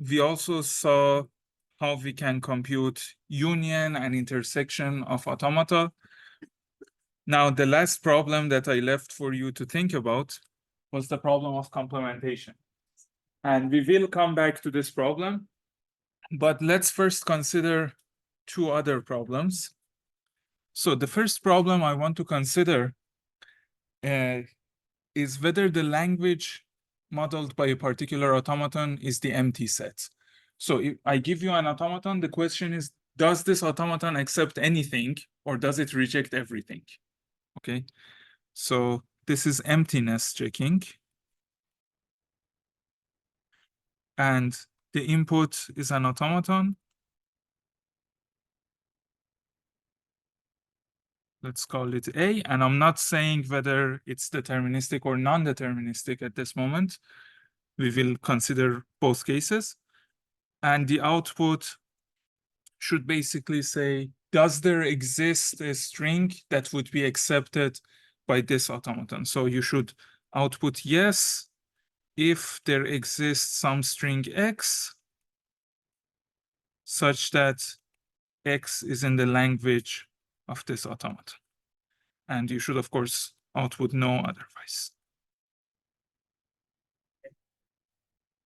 we also saw how we can compute union and intersection of automata. Now, the last problem that I left for you to think about was the problem of complementation. And we will come back to this problem, but let's first consider two other problems. So the first problem I want to consider is whether the language modeled by a particular automaton is the empty set. So if I give you an automaton, the question is, does this automaton accept anything or does it reject everything? Okay, so this is emptiness checking. And the input is an automaton. Let's call it A, and I'm not saying whether it's deterministic or non-deterministic at this moment. We will consider both cases. And the output should basically say, does there exist a string that would be accepted by this automaton? So you should output yes if there exists some string X such that X is in the language of this automaton. And you should, of course, output no otherwise.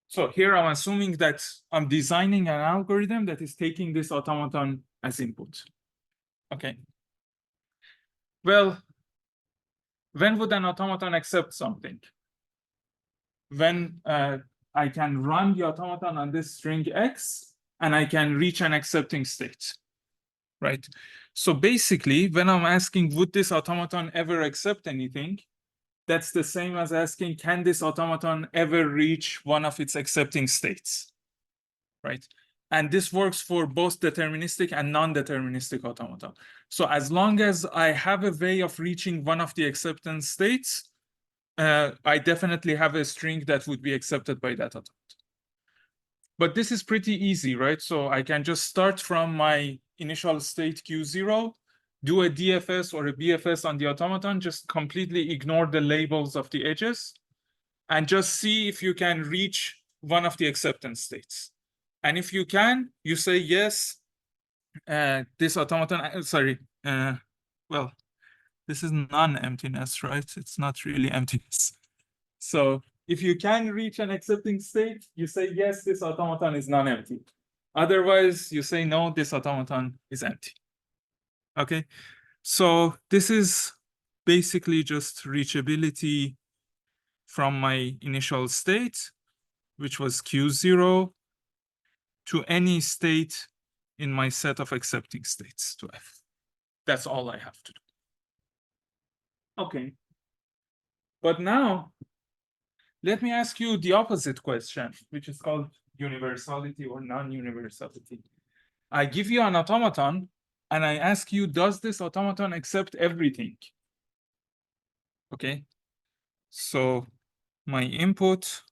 So here I'm assuming that I'm designing an algorithm that is taking this automaton as input. Okay. Well, when would an automaton accept something? When I can run the automaton on this string X and I can reach an accepting state, right? So basically, when I'm asking, would this automaton ever accept anything? That's the same as asking, can this automaton ever reach one of its accepting states, right? And this works for both deterministic and non-deterministic automata. So as long as I have a way of reaching one of the acceptance states, I definitely have a string that would be accepted by that automata. But this is pretty easy, right? So I can just start from my initial state Q0, do a DFS or a BFS on the automaton, just completely ignore the labels of the edges, and just see if you can reach one of the acceptance states. And if you can, you say yes, this automaton, well, this is non-emptiness, right? It's not really emptiness. So if you can reach an accepting state, you say yes, this automaton is non-empty. Otherwise, you say no, this automaton is empty. Okay, so this is basically just reachability from my initial state, which was Q0, to any state in my set of accepting states to F. That's all I have to do. Okay. But now, let me ask you the opposite question, which is called universality or non-universality. I give you an automaton, and I ask you, does this automaton accept everything? Okay. So my input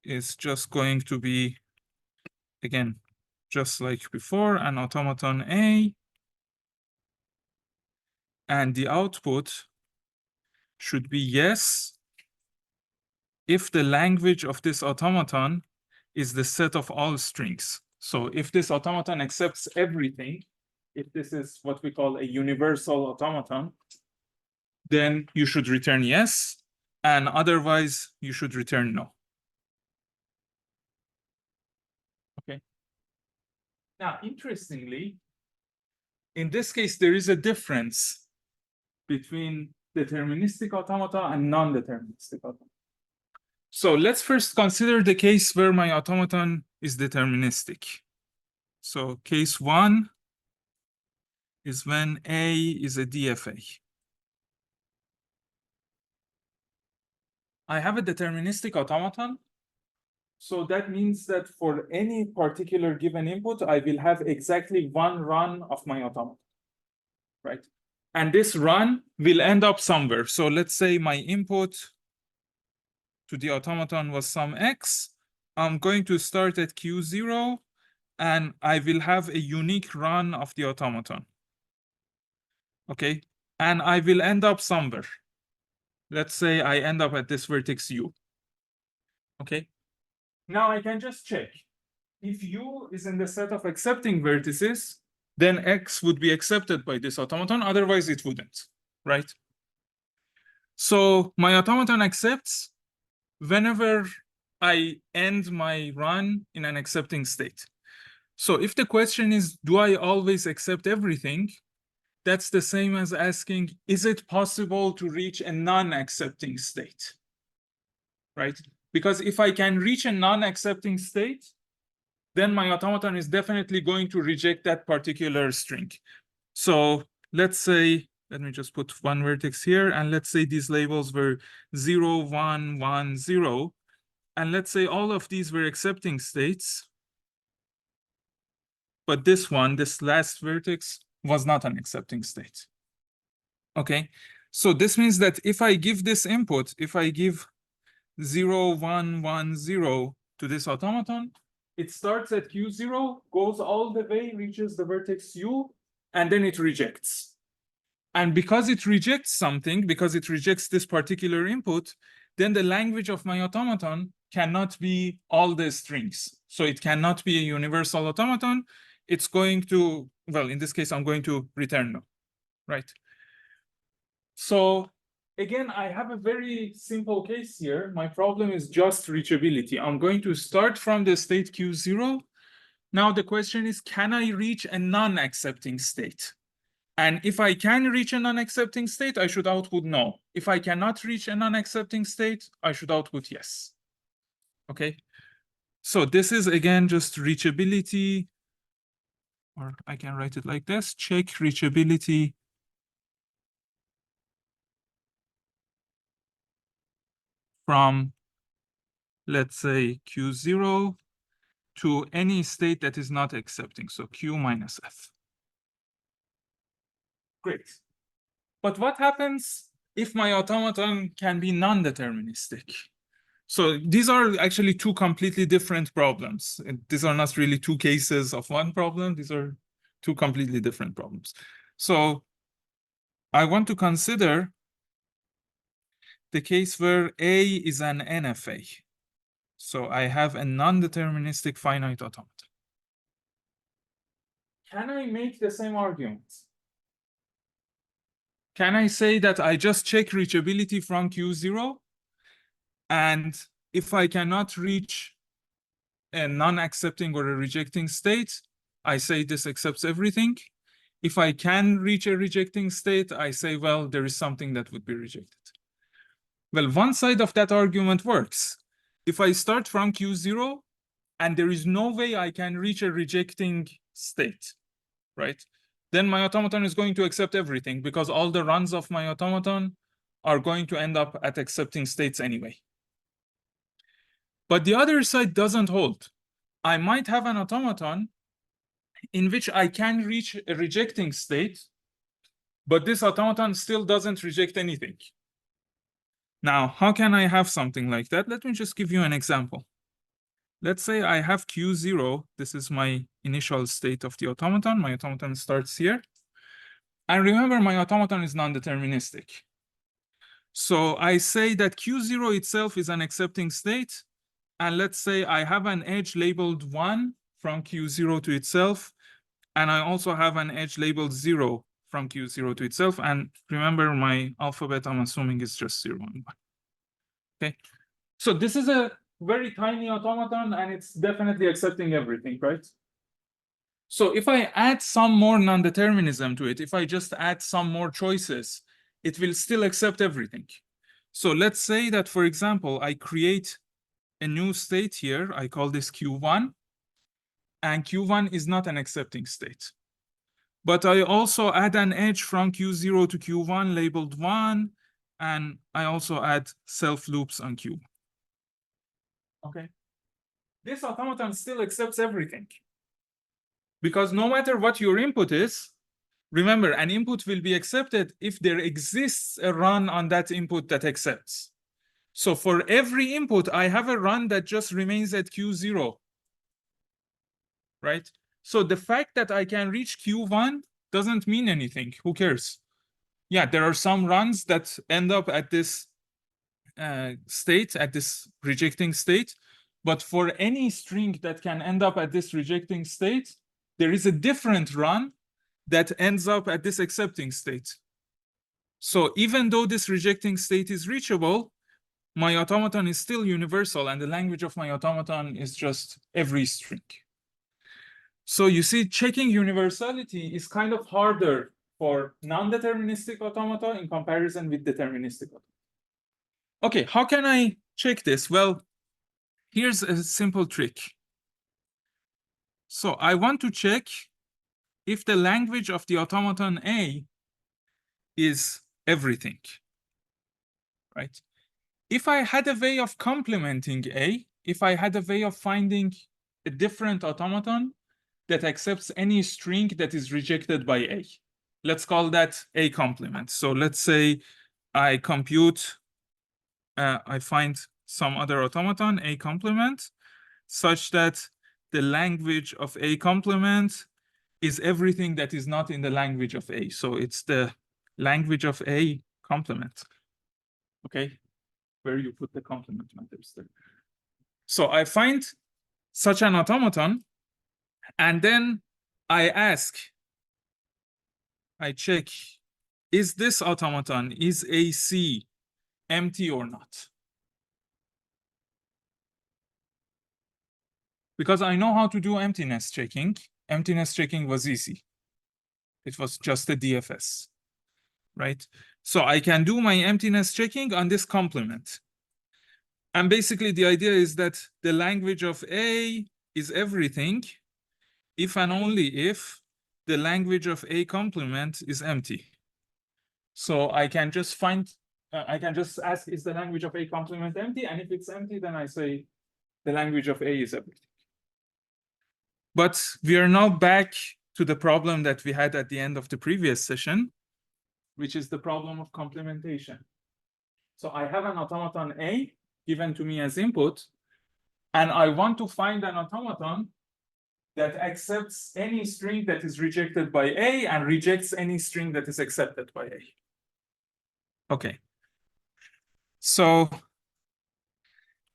is just going to be, again, just like before, an automaton A. And the output should be yes if the language of this automaton is the set of all strings. So if this automaton accepts everything, if this is what we call a universal automaton, then you should return yes, and otherwise you should return no. Okay. Now, interestingly, in this case, there is a difference between deterministic automata and non-deterministic automata. So let's first consider the case where my automaton is deterministic. So case one is when A is a DFA. I have a deterministic automaton. So that means that for any particular given input, I will have exactly one run of my automaton, right? And this run will end up somewhere. So let's say my input to the automaton was some X. I'm going to start at Q0, and I will have a unique run of the automaton. Okay, and I will end up somewhere. Let's say I end up at this vertex U. Okay, Now I can just check. If U is in the set of accepting vertices, then X would be accepted by this automaton, otherwise it wouldn't, right? So my automaton accepts whenever I end my run in an accepting state. So if the question is, do I always accept everything? That's the same as asking, is it possible to reach a non-accepting state? Right? Because if I can reach a non-accepting state, then my automaton is definitely going to reject that particular string. So let's say, let me just put one vertex here, and let's say these labels were 0, 1, 1, 0. And let's say all of these were accepting states. But this one, this last vertex, was not an accepting state. Okay, so this means that if I give this input, if I give 0, 1, 1, 0 to this automaton, it starts at Q0, goes all the way, reaches the vertex U, and then it rejects. And because it rejects something, because it rejects this particular input, then the language of my automaton cannot be all the strings. So it cannot be a universal automaton. It's going to, well, in this case, I'm going to return no, right? So again, I have a very simple case here. My problem is just reachability. I'm going to start from the state Q0. Now the question is, can I reach a non-accepting state? And if I can reach a non-accepting state, I should output no. If I cannot reach a non-accepting state, I should output yes. Okay. So this is again just reachability, or I can write it like this: check reachability from, let's say, Q0 to any state that is not accepting. So Q minus F. Great. But what happens if my automaton can be non-deterministic? So these are actually two completely different problems. These are not really two cases of one problem. These are two completely different problems. So I want to consider the case where A is an NFA. So I have a non-deterministic finite automaton. Can I make the same argument? Can I say that I just check reachability from Q0? And if I cannot reach a non-accepting or a rejecting state, I say this accepts everything. If I can reach a rejecting state, I say, well, there is something that would be rejected. Well, one side of that argument works. If I start from Q0 and there is no way I can reach a rejecting state, right? Then my automaton is going to accept everything because all the runs of my automaton are going to end up at accepting states anyway. But the other side doesn't hold. I might have an automaton in which I can reach a rejecting state, but this automaton still doesn't reject anything. Now, how can I have something like that? Let me just give you an example. Let's say I have Q0. This is my initial state of the automaton. My automaton starts here. And remember, my automaton is non-deterministic. So I say that Q0 itself is an accepting state. And let's say I have an edge labeled 1 from Q0 to itself. And I also have an edge labeled 0 from Q0 to itself. And remember, my alphabet, I'm assuming, is just 0 and 1. Okay. So this is a very tiny automaton, and it's definitely accepting everything, right? So if I add some more non-determinism to it, if I just add some more choices, it will still accept everything. So let's say that, for example, I create a new state here. I call this Q1. And Q1 is not an accepting state. But I also add an edge from Q0 to Q1 labeled 1. And I also add self loops on Q1. Okay. This automaton still accepts everything. Because no matter what your input is, remember, an input will be accepted if there exists a run on that input that accepts. So for every input, I have a run that just remains at Q0. Right? So the fact that I can reach Q1 doesn't mean anything. Who cares? Yeah, there are some runs that end up at this state, at this rejecting state. But for any string that can end up at this rejecting state, there is a different run that ends up at this accepting state. So even though this rejecting state is reachable, my automaton is still universal, and the language of my automaton is just every string. So you see, checking universality is kind of harder for non-deterministic automata in comparison with deterministic automata. Okay, how can I check this? Well, here's a simple trick. So I want to check if the language of the automaton A is everything, right? If I had a way of complementing A, if I had a way of finding a different automaton that accepts any string that is rejected by A, let's call that A complement. So let's say I compute, I find some other automaton, A complement, such that the language of A complement is everything that is not in the language of A. So it's the language of A complement, okay? Where you put the complement matters there. So I find such an automaton, and then I ask, I check, is this automaton, is AC empty or not? Because I know how to do emptiness checking. Emptiness checking was easy. It was just a DFS, right? So I can do my emptiness checking on this complement. And basically the idea is that the language of A is everything if and only if the language of A complement is empty. So I can just find, I can just ask, is the language of A complement empty? And if it's empty, then I say the language of A is everything. But we are now back to the problem that we had at the end of the previous session, which is the problem of complementation. So I have an automaton A given to me as input, and I want to find an automaton that accepts any string that is rejected by A and rejects any string that is accepted by A. Okay. So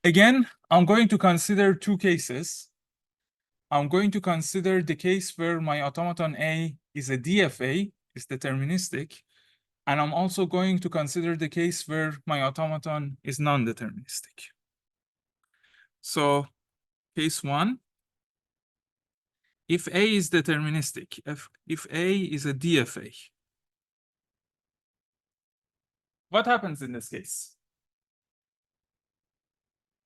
again, I'm going to consider two cases. I'm going to consider the case where my automaton A is a DFA, is deterministic, and I'm also going to consider the case where my automaton is non-deterministic. So case one, if A is deterministic, if A is a DFA, what happens in this case?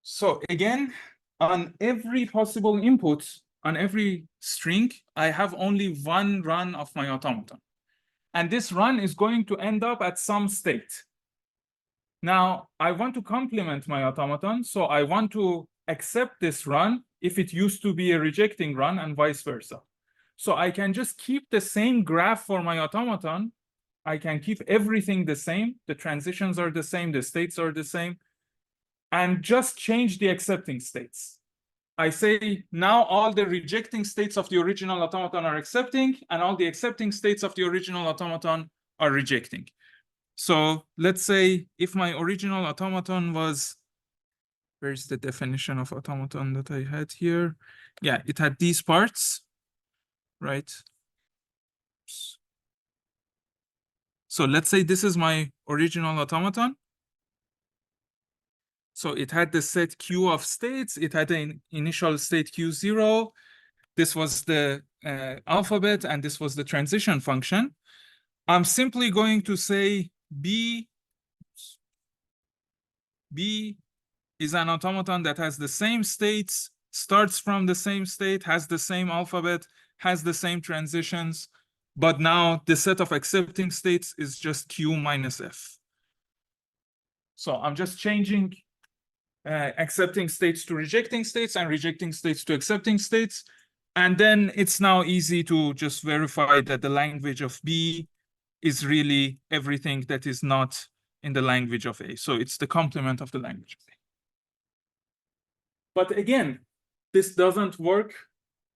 So again, on every possible input, on every string, I have only one run of my automaton. And this run is going to end up at some state. Now, I want to complement my automaton, so I want to accept this run if it used to be a rejecting run and vice versa. So I can just keep the same graph for my automaton. I can keep everything the same. The transitions are the same, the states are the same, and just change the accepting states. I say now all the rejecting states of the original automaton are accepting, and all the accepting states of the original automaton are rejecting. So let's say if my original automaton was, where's the definition of automaton that I had here? Yeah, it had these parts, right? So let's say this is my original automaton. So it had the set Q of states. It had an initial state Q0. This was the alphabet, and this was the transition function. I'm simply going to say B is an automaton that has the same states, starts from the same state, has the same alphabet, has the same transitions, but now the set of accepting states is just Q minus F. So I'm just changing accepting states to rejecting states and rejecting states to accepting states. And then it's now easy to just verify that the language of B is really everything that is not in the language of A. So it's the complement of the language of A. But again, this doesn't work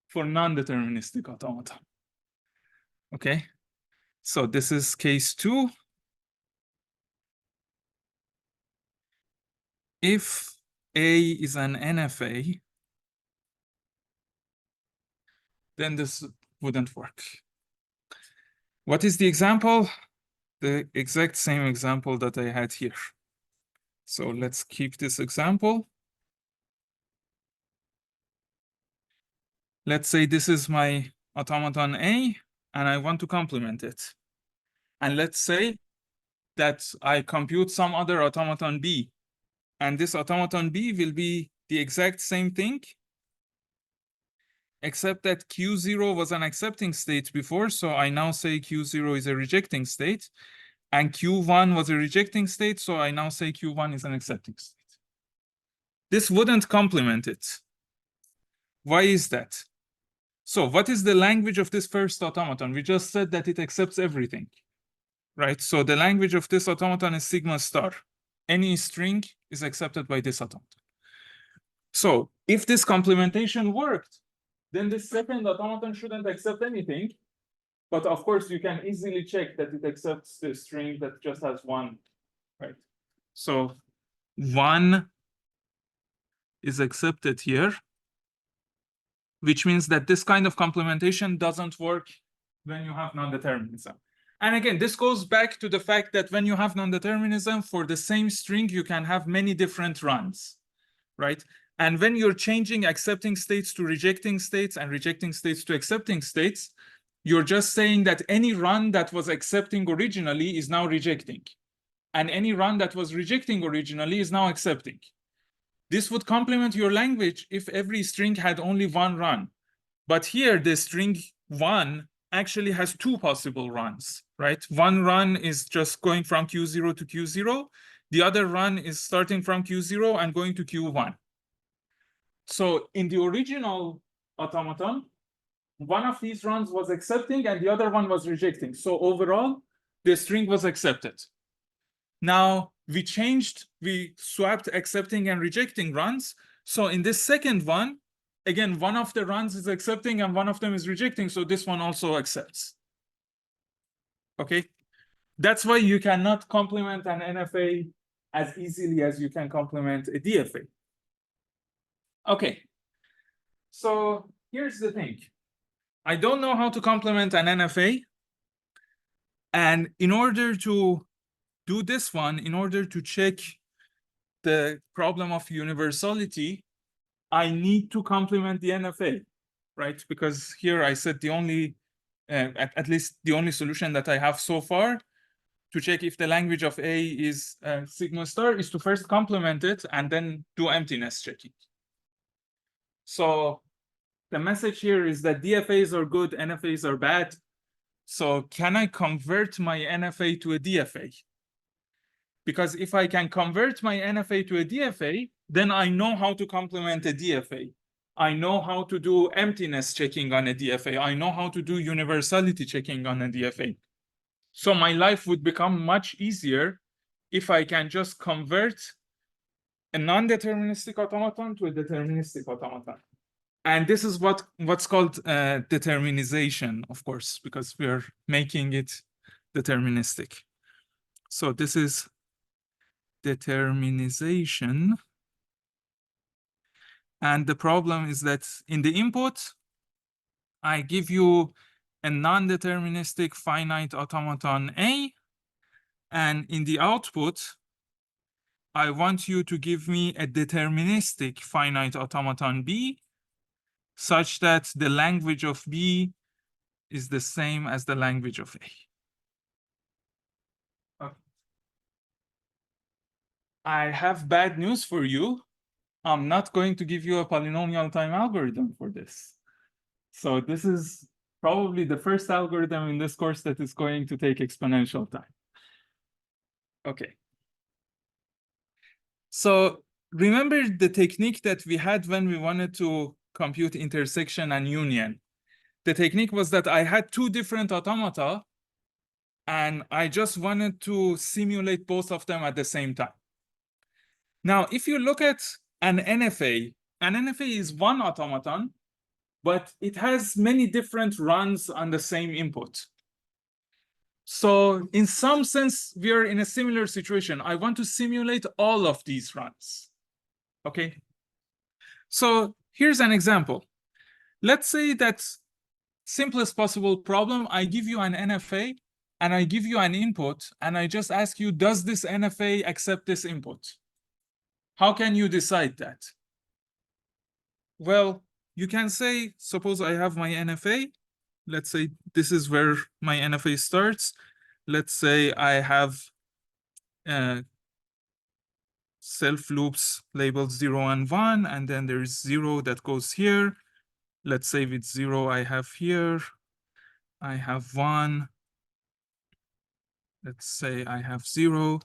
for non-deterministic automata. Okay, so this is case two. If A is an NFA, then this wouldn't work. What is the example? The exact same example that I had here. So let's keep this example. Let's say this is my automaton A, and I want to complement it. And let's say that I compute some other automaton B, and this automaton B will be the exact same thing, except that Q0 was an accepting state before, so I now say Q0 is a rejecting state, and Q1 was a rejecting state, so I now say Q1 is an accepting state. This wouldn't complement it. Why is that? So what is the language of this first automaton? We just said that it accepts everything, right? So the language of this automaton is sigma star. Any string is accepted by this automaton. So if this complementation worked, then this second automaton shouldn't accept anything. But of course, you can easily check that it accepts the string that just has one, right? So one is accepted here, which means that this kind of complementation doesn't work when you have non-determinism. And again, this goes back to the fact that when you have non-determinism, for the same string, you can have many different runs, right? And when you're changing accepting states to rejecting states and rejecting states to accepting states, you're just saying that any run that was accepting originally is now rejecting. And any run that was rejecting originally is now accepting. This would complement your language if every string had only one run. But here, the string one actually has two possible runs, right? One run is just going from Q0 to Q0. The other run is starting from Q0 and going to Q1. So in the original automaton, one of these runs was accepting and the other one was rejecting. So overall, the string was accepted. Now we swapped accepting and rejecting runs. So in this second one, again, one of the runs is accepting and one of them is rejecting. So this one also accepts. Okay. That's why you cannot complement an NFA as easily as you can complement a DFA. Okay. So here's the thing. I don't know how to complement an NFA. And in order to do this one, in order to check the problem of universality, I need to complement the NFA, right? Because here I said the only, at least the only solution that I have so far to check if the language of A is sigma star is to first complement it and then do emptiness checking. So the message here is that DFAs are good, NFAs are bad. So can I convert my NFA to a DFA? Because if I can convert my NFA to a DFA, then I know how to complement a DFA. I know how to do emptiness checking on a DFA. I know how to do universality checking on a DFA. So my life would become much easier if I can just convert a non-deterministic automaton to a deterministic automaton. And this is what's called determinization, of course, because we're making it deterministic. So this is determinization. And the problem is that in the input, I give you a non-deterministic finite automaton A. And in the output, I want you to give me a deterministic finite automaton B, such that the language of B is the same as the language of A. Okay. I have bad news for you. I'm not going to give you a polynomial time algorithm for this. So this is probably the first algorithm in this course that is going to take exponential time. Okay. So remember the technique that we had when we wanted to compute intersection and union. The technique was that I had two different automata and I just wanted to simulate both of them at the same time. Now, if you look at an NFA is one automaton, but it has many different runs on the same input. So in some sense, we are in a similar situation. I want to simulate all of these runs. Okay. So here's an example. Let's say that simplest possible problem, I give you an NFA and I give you an input and I just ask you, does this NFA accept this input? How can you decide that? Well, you can say, suppose I have my NFA. Let's say this is where my NFA starts. Let's say I have self loops labeled 0 and 1, and then there's 0 that goes here. Let's say with 0 I have here. I have 1. Let's say I have 0.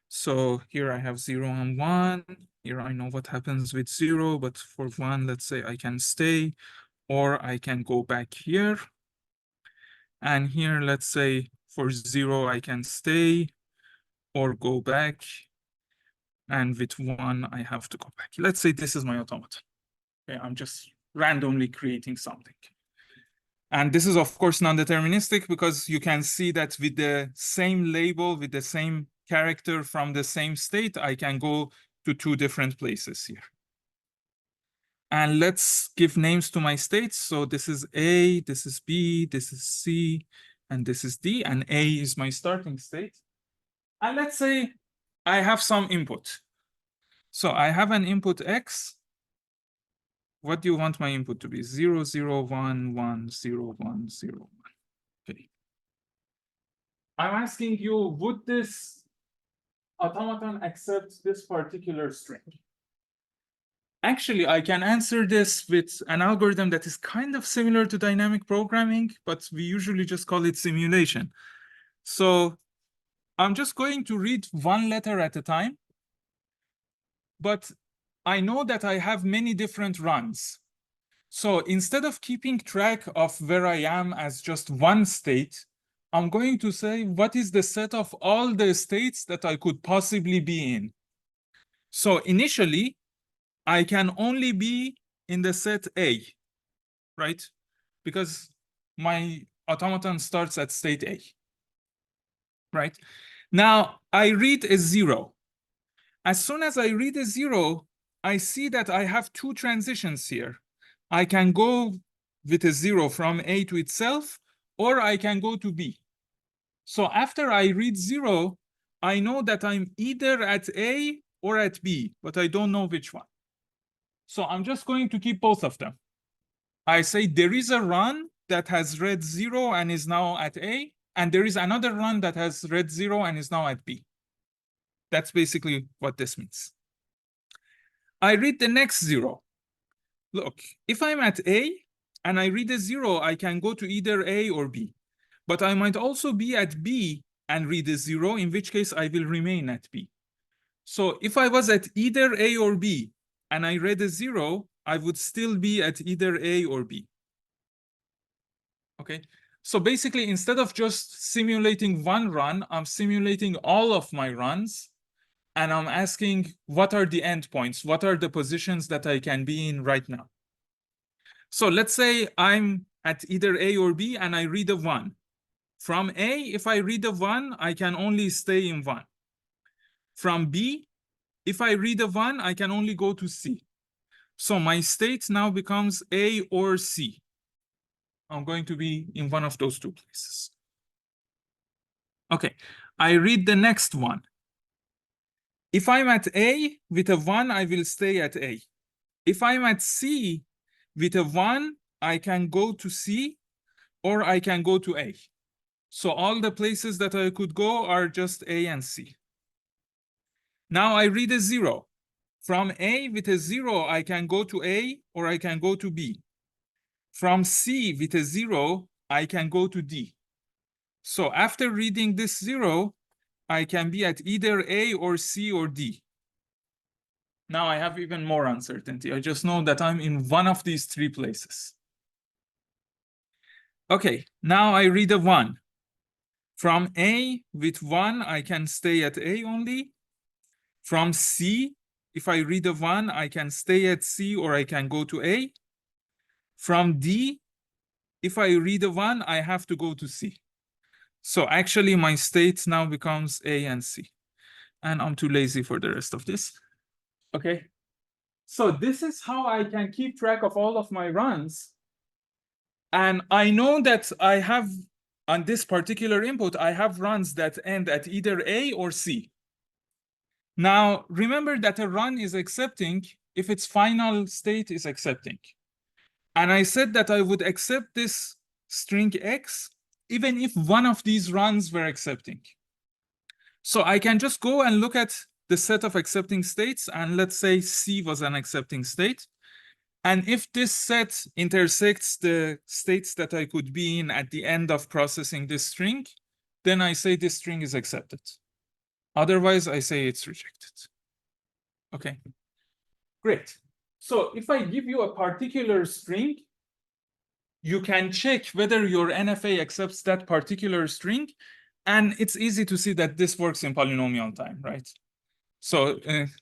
So here I have 0 and 1. Here I know what happens with 0, but for 1, let's say I can stay, or I can go back here. And here, let's say for 0, I can stay or go back. And with 1, I have to go back. Let's say this is my automaton. Okay, I'm just randomly creating something. And this is, of course, non-deterministic because you can see that with the same label, with the same character from the same state, I can go to 2 different places here. And let's give names to my states. So this is A, this is B, this is C, and this is D, and A is my starting state. And let's say I have some input. So I have an input X. What do you want my input to be? 0, 0, 1, 1, 0, 1, 0, 1. Okay. I'm asking you, would this automaton accept this particular string? Actually, I can answer this with an algorithm that is kind of similar to dynamic programming, but we usually just call it simulation. So I'm just going to read one letter at a time, but I know that I have many different runs. So instead of keeping track of where I am as just one state, I'm going to say, what is the set of all the states that I could possibly be in? So initially, I can only be in the set A, right? Because my automaton starts at state A, right? Now, I read a 0. As soon as I read a 0, I see that I have 2 transitions here. I can go with a 0 from A to itself, or I can go to B. So after I read 0, I know that I'm either at A or at B, but I don't know which one. So I'm just going to keep both of them. I say there is a run that has read 0 and is now at A, and there is another run that has read 0 and is now at B. That's basically what this means. I read the next 0. Look, if I'm at A and I read a 0, I can go to either A or B. But I might also be at B and read a 0, in which case I will remain at B. So if I was at either A or B and I read a 0, I would still be at either A or B. Okay, so basically, instead of just simulating one run, I'm simulating all of my runs, and I'm asking, what are the endpoints? What are the positions that I can be in right now? So let's say I'm at either A or B, and I read a 1. From A, if I read a 1, I can only stay in 1. From B, if I read a 1, I can only go to C. So my state now becomes A or C. I'm going to be in one of those 2 places. Okay, I read the next one. If I'm at A with a 1, I will stay at A. If I'm at C with a 1, I can go to C or I can go to A. So all the places that I could go are just A and C. Now I read a 0. From A with a 0, I can go to A or I can go to B. From C with a 0, I can go to D. So after reading this 0, I can be at either A or C or D. Now I have even more uncertainty. I just know that I'm in one of these 3 places. Okay, now I read a 1. From A with 1, I can stay at A only. From C, if I read a 1, I can stay at C or I can go to A. From D, if I read a 1, I have to go to C. So actually my state now becomes A and C. And I'm too lazy for the rest of this. Okay. So this is how I can keep track of all of my runs. And I know that I have, on this particular input, I have runs that end at either A or C. Now, remember that a run is accepting if its final state is accepting. And I said that I would accept this string X even if one of these runs were accepting. So I can just go and look at the set of accepting states, and let's say C was an accepting state. And if this set intersects the states that I could be in at the end of processing this string, then I say this string is accepted. Otherwise, I say it's rejected. Okay, great. So if I give you a particular string, you can check whether your NFA accepts that particular string. And it's easy to see that this works in polynomial time, right? So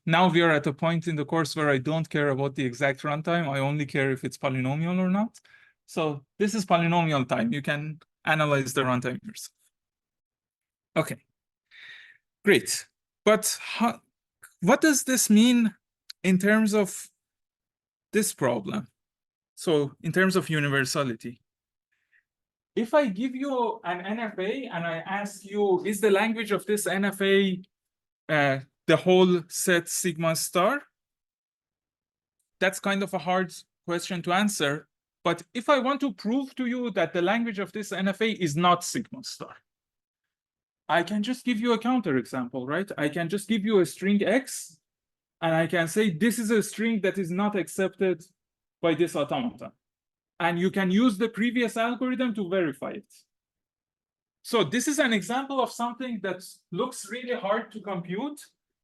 now we are at a point in the course where I don't care about the exact runtime. I only care if it's polynomial or not. So this is polynomial time. You can analyze the runtime yourself. Okay, great. But what does this mean in terms of this problem? So in terms of universality. If I give you an NFA and I ask you, is the language of this NFA the whole set sigma star? That's kind of a hard question to answer. But if I want to prove to you that the language of this NFA is not sigma star, I can just give you a counterexample, right? I can just give you a string X, and I can say this is a string that is not accepted by this automaton. And you can use the previous algorithm to verify it. So this is an example of something that looks really hard to compute,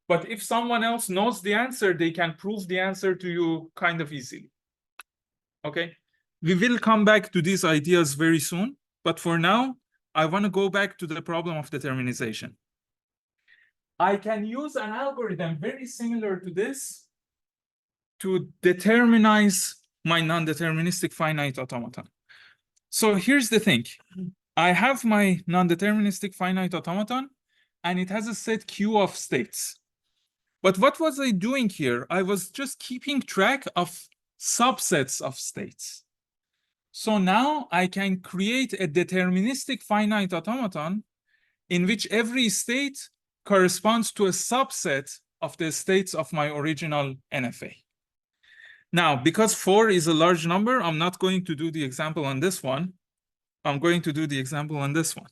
but if someone else knows the answer, they can prove the answer to you kind of easily. Okay, we will come back to these ideas very soon, but for now, I want to go back to the problem of determinization. I can use an algorithm very similar to this to determinize my non-deterministic finite automaton. So here's the thing. I have my non-deterministic finite automaton, and it has a set Q of states. But what was I doing here? I was just keeping track of subsets of states. So now I can create a deterministic finite automaton in which every state corresponds to a subset of the states of my original NFA. Now, because 4 is a large number, I'm not going to do the example on this one. I'm going to do the example on this one.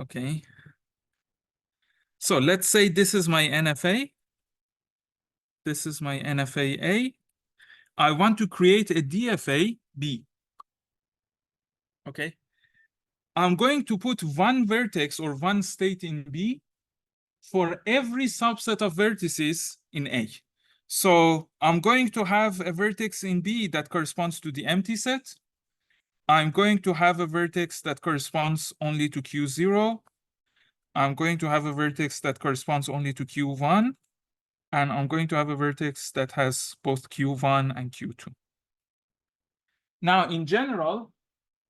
Okay. So let's say this is my NFA. This is my NFA A. I want to create a DFA B. Okay. I'm going to put one vertex or one state in B for every subset of vertices in A. So I'm going to have a vertex in B that corresponds to the empty set. I'm going to have a vertex that corresponds only to Q0. I'm going to have a vertex that corresponds only to Q1. And I'm going to have a vertex that has both Q1 and Q2. Now, in general,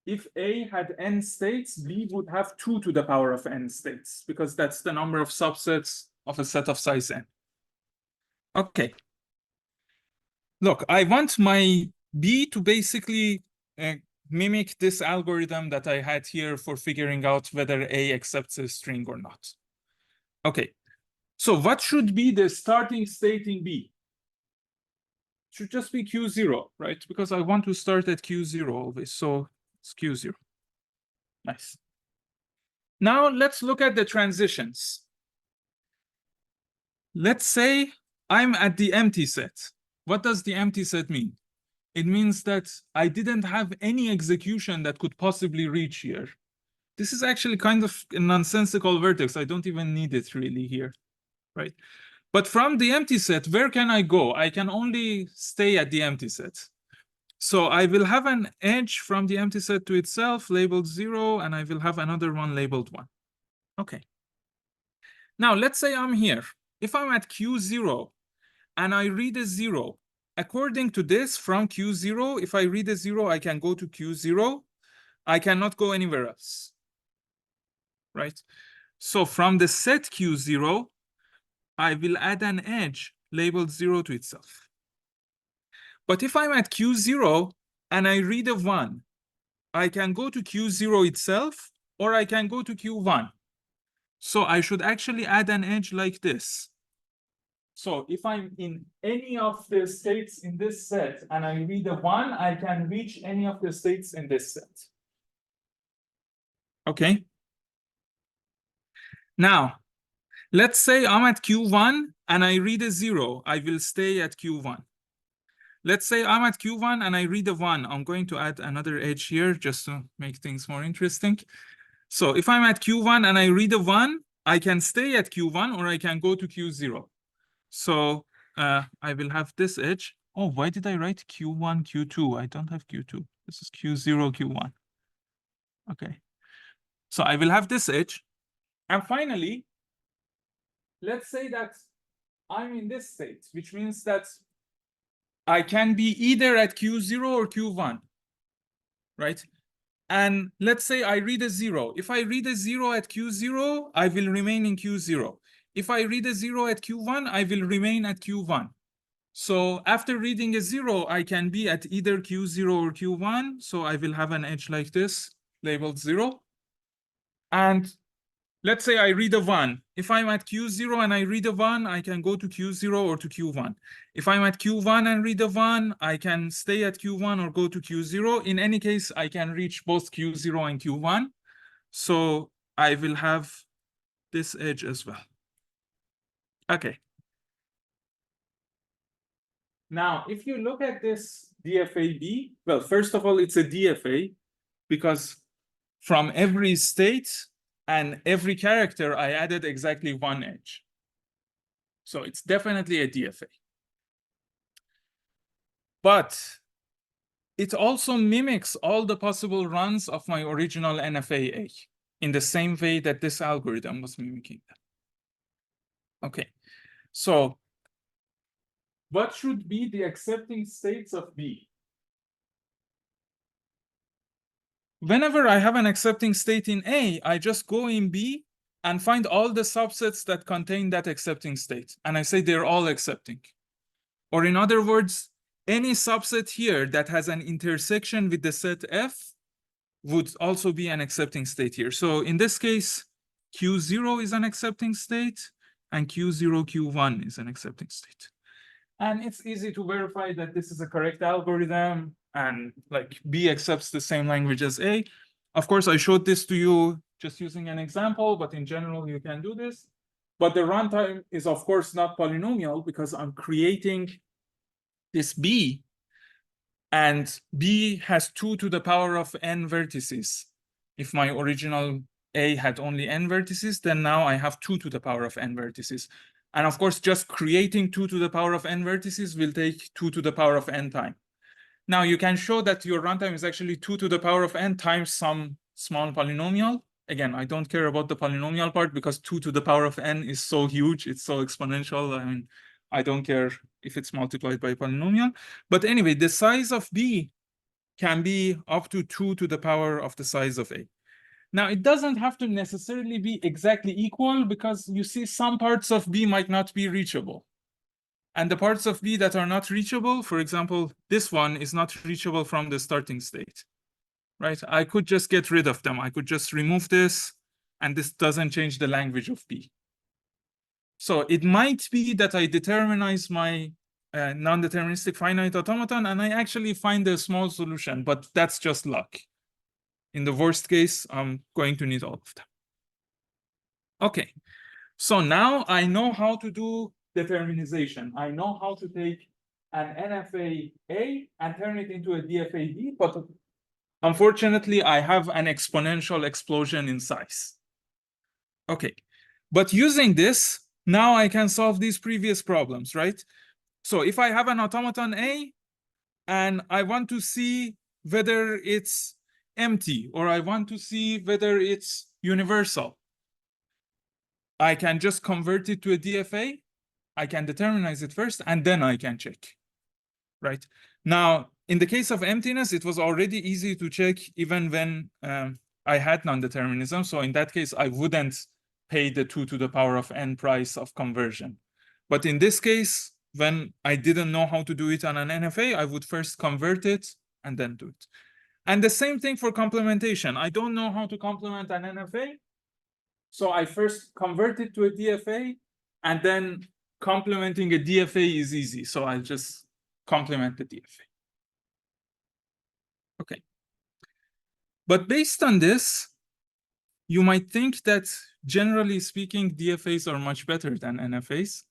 if A had n states, B would have 2 to the power of n states, because that's the number of subsets of a set of size n. Okay. Look, I want my B to basically mimic this algorithm that I had here for figuring out whether A accepts a string or not. Okay. So what should be the starting state in B? Should just be Q0, right? Because I want to start at Q0 always. So it's Q0. Nice. Now let's look at the transitions. Let's say I'm at the empty set. What does the empty set mean? It means that I didn't have any execution that could possibly reach here. This is actually kind of a nonsensical vertex. I don't even need it really here, right? But from the empty set, where can I go? I can only stay at the empty set. So I will have an edge from the empty set to itself labeled 0, and I will have another one labeled 1. Okay. Now let's say I'm here. If I'm at Q0 and I read a 0, according to this, from Q0, if I read a 0, I can go to Q0. I cannot go anywhere else, right? So from the set Q0, I will add an edge labeled 0 to itself. But if I'm at Q0 and I read a 1, I can go to Q0 itself, or I can go to Q1. So I should actually add an edge like this. So if I'm in any of the states in this set and I read a 1, I can reach any of the states in this set. Okay. Now, let's say I'm at Q1 and I read a 0. I will stay at Q1. Let's say I'm at Q1 and I read a 1. I'm going to add another edge here just to make things more interesting. So if I'm at Q1 and I read a 1, I can stay at Q1 or I can go to Q0. So I will have this edge. Oh, why did I write Q1, Q2? I don't have Q2. This is Q0, Q1. Okay. So I will have this edge. And finally, let's say that I'm in this state, which means that I can be either at Q0 or Q1, right? And let's say I read a 0. If I read a 0 at Q0, I will remain in Q0. If I read a 0 at Q1, I will remain at Q1. So after reading a 0, I can be at either Q0 or Q1. So I will have an edge like this, labeled 0. And let's say I read a 1. If I'm at Q0 and I read a 1, I can go to Q0 or to Q1. If I'm at Q1 and read a 1, I can stay at Q1 or go to Q0. In any case, I can reach both Q0 and Q1. So I will have this edge as well. Okay. Now, if you look at this DFA-B, well, first of all, it's a DFA because from every state and every character, I added exactly one edge. So it's definitely a DFA. But it also mimics all the possible runs of my original NFA-A in the same way that this algorithm was mimicking them. Okay, so what should be the accepting states of B? Whenever I have an accepting state in A, I just go in B and find all the subsets that contain that accepting state. And I say they're all accepting. Or in other words, any subset here that has an intersection with the set F would also be an accepting state here. So in this case, Q0 is an accepting state and Q0, Q1 is an accepting state. And it's easy to verify that this is a correct algorithm and like B accepts the same language as A. Of course, I showed this to you just using an example, but in general, you can do this. But the runtime is, of course, not polynomial because I'm creating this B, and B has 2 to the power of n vertices. If my original A had only n vertices, then now I have 2 to the power of n vertices. And of course, just creating 2 to the power of n vertices will take 2 to the power of n time. Now you can show that your runtime is actually 2 to the power of n times some small polynomial. Again, I don't care about the polynomial part because 2 to the power of n is so huge, it's so exponential. I mean, I don't care if it's multiplied by a polynomial. But anyway, the size of B can be up to 2 to the power of the size of A. Now, it doesn't have to necessarily be exactly equal because you see some parts of B might not be reachable. And the parts of B that are not reachable, for example, this one is not reachable from the starting state, right? I could just get rid of them. I could just remove this, and this doesn't change the language of B. So it might be that I determinize my non-deterministic finite automaton, and I actually find a small solution, but that's just luck. In the worst case, I'm going to need all of them. Okay, so now I know how to do determinization. I know how to take an NFA-A and turn it into a DFA-B, but unfortunately, I have an exponential explosion in size. Okay, but using this, now I can solve these previous problems, right? So if I have an automaton A and I want to see whether it's empty or I want to see whether it's universal, I can just convert it to a DFA. I can determinize it first, and then I can check, right? Now, in the case of emptiness, it was already easy to check even when I had non-determinism. So in that case, I wouldn't pay the 2 to the power of n price of conversion. But in this case, when I didn't know how to do it on an NFA, I would first convert it and then do it. And the same thing for complementation. I don't know how to complement an NFA. So I first convert it to a DFA, and then complementing a DFA is easy. So I'll just complement the DFA. Okay. But based on this, you might think that generally speaking, DFAs are much better than NFAs.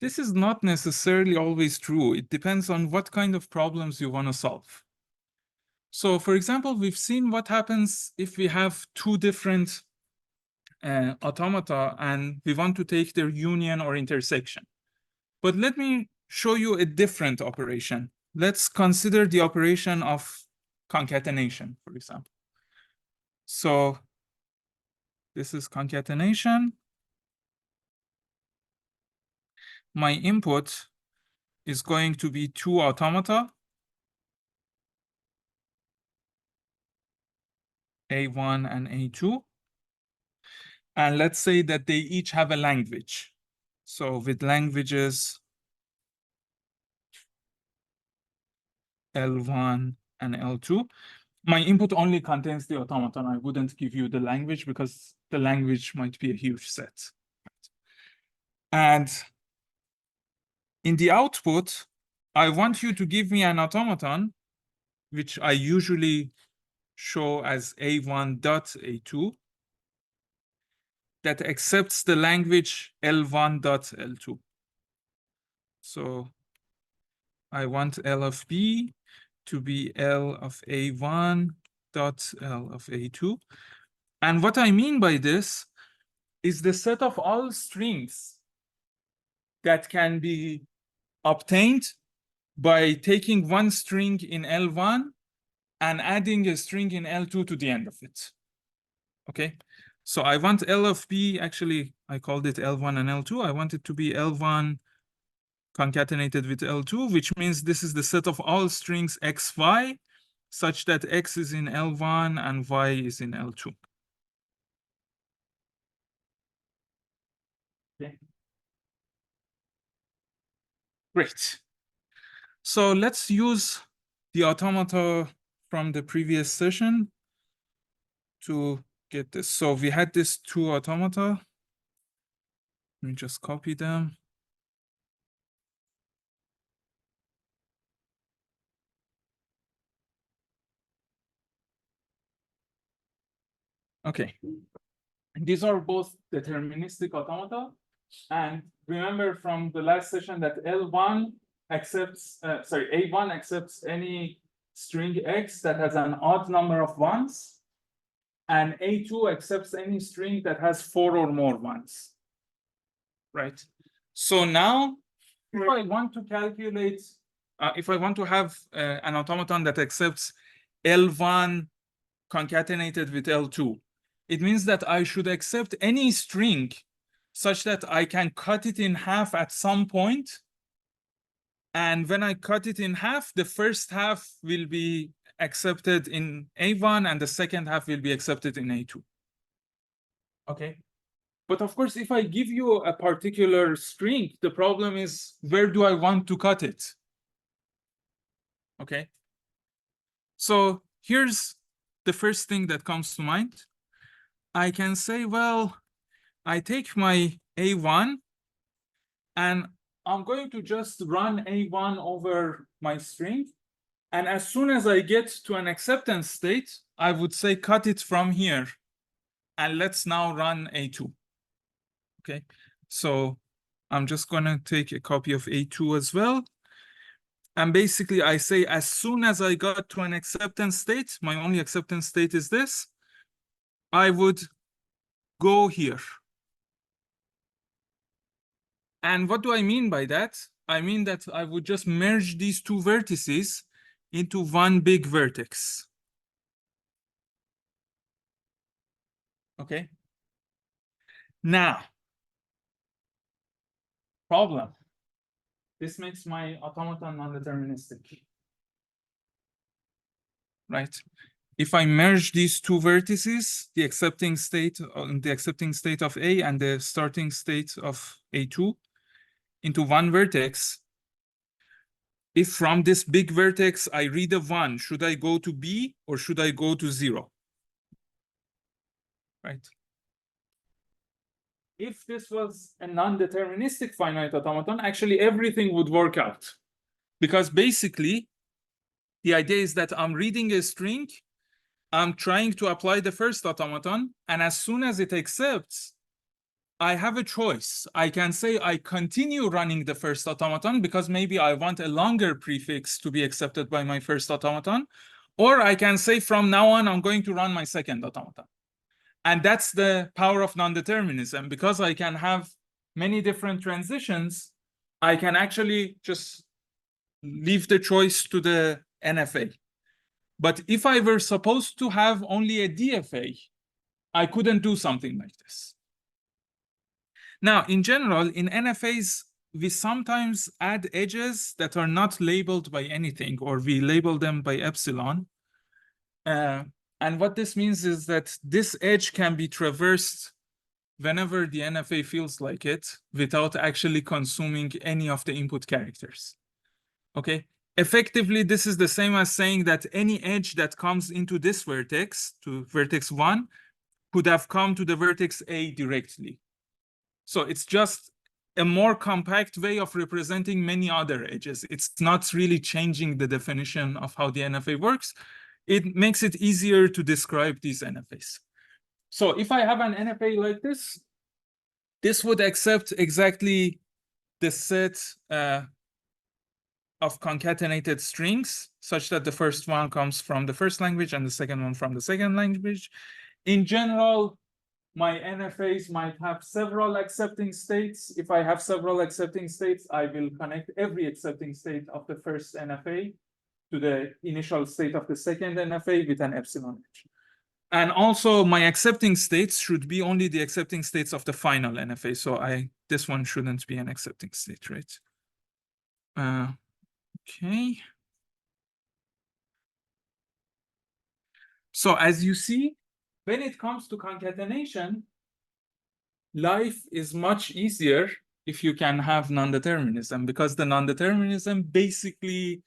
This is not necessarily always true. It depends on what kind of problems you want to solve. So for example, we've seen what happens if we have two different automata and we want to take their union or intersection. But let me show you a different operation. Let's consider the operation of concatenation, for example. So this is concatenation. My input is going to be two automata, A1 and A2. And let's say that they each have a language. So with languages L1 and L2, my input only contains the automaton. I wouldn't give you the language because the language might be a huge set. And in the output, I want you to give me an automaton, which I usually show as A1.A2, that accepts the language L1.L2. So I want L of B to be L of A1 dot L of A2. And what I mean by this is the set of all strings that can be obtained by taking one string in L1 and adding a string in L2 to the end of it. Okay, so I want L of B, actually, I called it L1 and L2. I want it to be L1 concatenated with L2, which means this is the set of all strings X, Y, such that X is in L1 and Y is in L2. Okay. Great. So let's use the automata from the previous session to get this. So we had these two automata. Let me just copy them. Okay. These are both deterministic automata. And remember from the last session that L1 accepts, A1 accepts any string X that has an odd number of ones, and A2 accepts any string that has 4 or more ones, right? So now, if I want to calculate, if I want to have an automaton that accepts L1 concatenated with L2, it means that I should accept any string such that I can cut it in half at some point. And when I cut it in half, the first half will be accepted in A1 and the second half will be accepted in A2. Okay. But of course, if I give you a particular string, the problem is where do I want to cut it? Okay. So here's the first thing that comes to mind. I can say, well, I take my A1 and I'm going to just run A1 over my string. And as soon as I get to an acceptance state, I would say cut it from here. And let's now run A2. Okay, so I'm just going to take a copy of A2 as well. And basically, I say as soon as I got to an acceptance state, my only acceptance state is this, I would go here. And what do I mean by that? I mean that I would just merge these two vertices into one big vertex. Okay. Now, problem. This makes my automaton non-deterministic. Right? If I merge these two vertices, the accepting state of A and the starting state of A2 into one vertex, if from this big vertex I read a 1, should I go to B or should I go to 0? Right? If this was a non-deterministic finite automaton, actually everything would work out. Because basically, the idea is that I'm reading a string, I'm trying to apply the first automaton, and as soon as it accepts, I have a choice. I can say I continue running the first automaton because maybe I want a longer prefix to be accepted by my first automaton, or I can say from now on, I'm going to run my second automaton. And that's the power of non-determinism. Because I can have many different transitions, I can actually just leave the choice to the NFA. But if I were supposed to have only a DFA, I couldn't do something like this. Now, in general, in NFAs, we sometimes add edges that are not labeled by anything, or we label them by epsilon. And what this means is that this edge can be traversed whenever the NFA feels like it without actually consuming any of the input characters. Okay? Effectively, this is the same as saying that any edge that comes into this vertex, to vertex 1, could have come to the vertex A directly. So it's just a more compact way of representing many other edges. It's not really changing the definition of how the NFA works. It makes it easier to describe these NFAs. So if I have an NFA like this, this would accept exactly the set of concatenated strings, such that the first one comes from the first language and the second one from the second language. In general, my NFAs might have several accepting states. If I have several accepting states, I will connect every accepting state of the first NFA to the initial state of the second NFA with an epsilon edge. And also, my accepting states should be only the accepting states of the final NFA. So this one shouldn't be an accepting state, right? Okay. So as you see, when it comes to concatenation, life is much easier if you can have non-determinism, because the non-determinism basically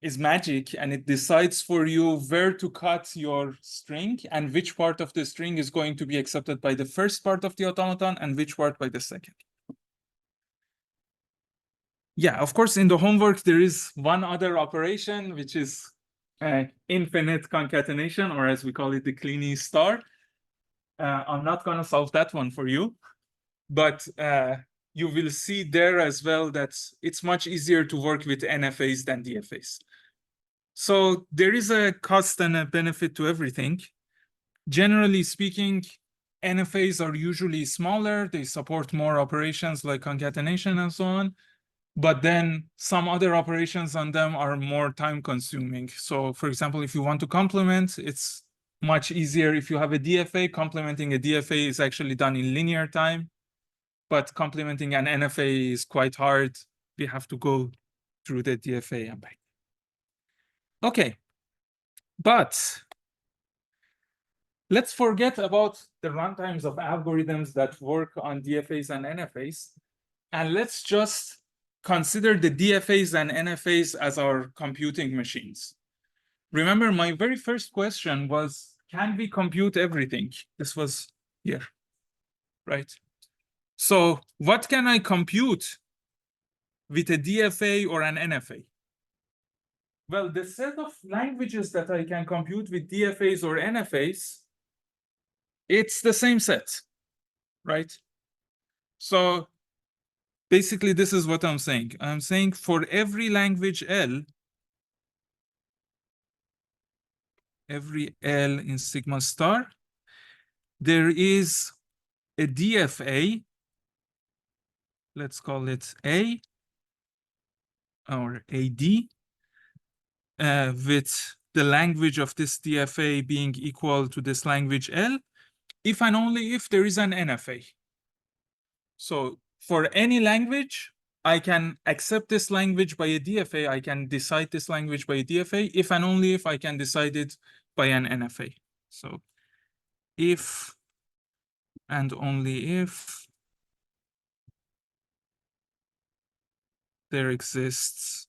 is magic, and it decides for you where to cut your string and which part of the string is going to be accepted by the first part of the automaton and which part by the second. Yeah, of course, in the homework, there is one other operation, which is infinite concatenation, or as we call it, the Kleene star. I'm not going to solve that one for you, but you will see there as well that it's much easier to work with NFAs than DFAs. So there is a cost and a benefit to everything. Generally speaking, NFAs are usually smaller. They support more operations like concatenation and so on. But then some other operations on them are more time consuming. So for example, if you want to complement, it's much easier. If you have a DFA, complementing a DFA is actually done in linear time, but complementing an NFA is quite hard. We have to go through the DFA and back. Okay, but let's forget about the runtimes of algorithms that work on DFAs and NFAs, and let's just consider the DFAs and NFAs as our computing machines. Remember, my very first question was, can we compute everything? This was here, right? So what can I compute with a DFA or an NFA? Well, the set of languages that I can compute with DFAs or NFAs, it's the same set, right? So basically, this is what I'm saying. I'm saying for every language L, every L in sigma star, there is a DFA, let's call it A or AD, with the language of this DFA being equal to this language L, if and only if there is an NFA. So for any language, I can accept this language by a DFA. I can decide this language by a DFA, if and only if I can decide it by an NFA. So if and only if there exists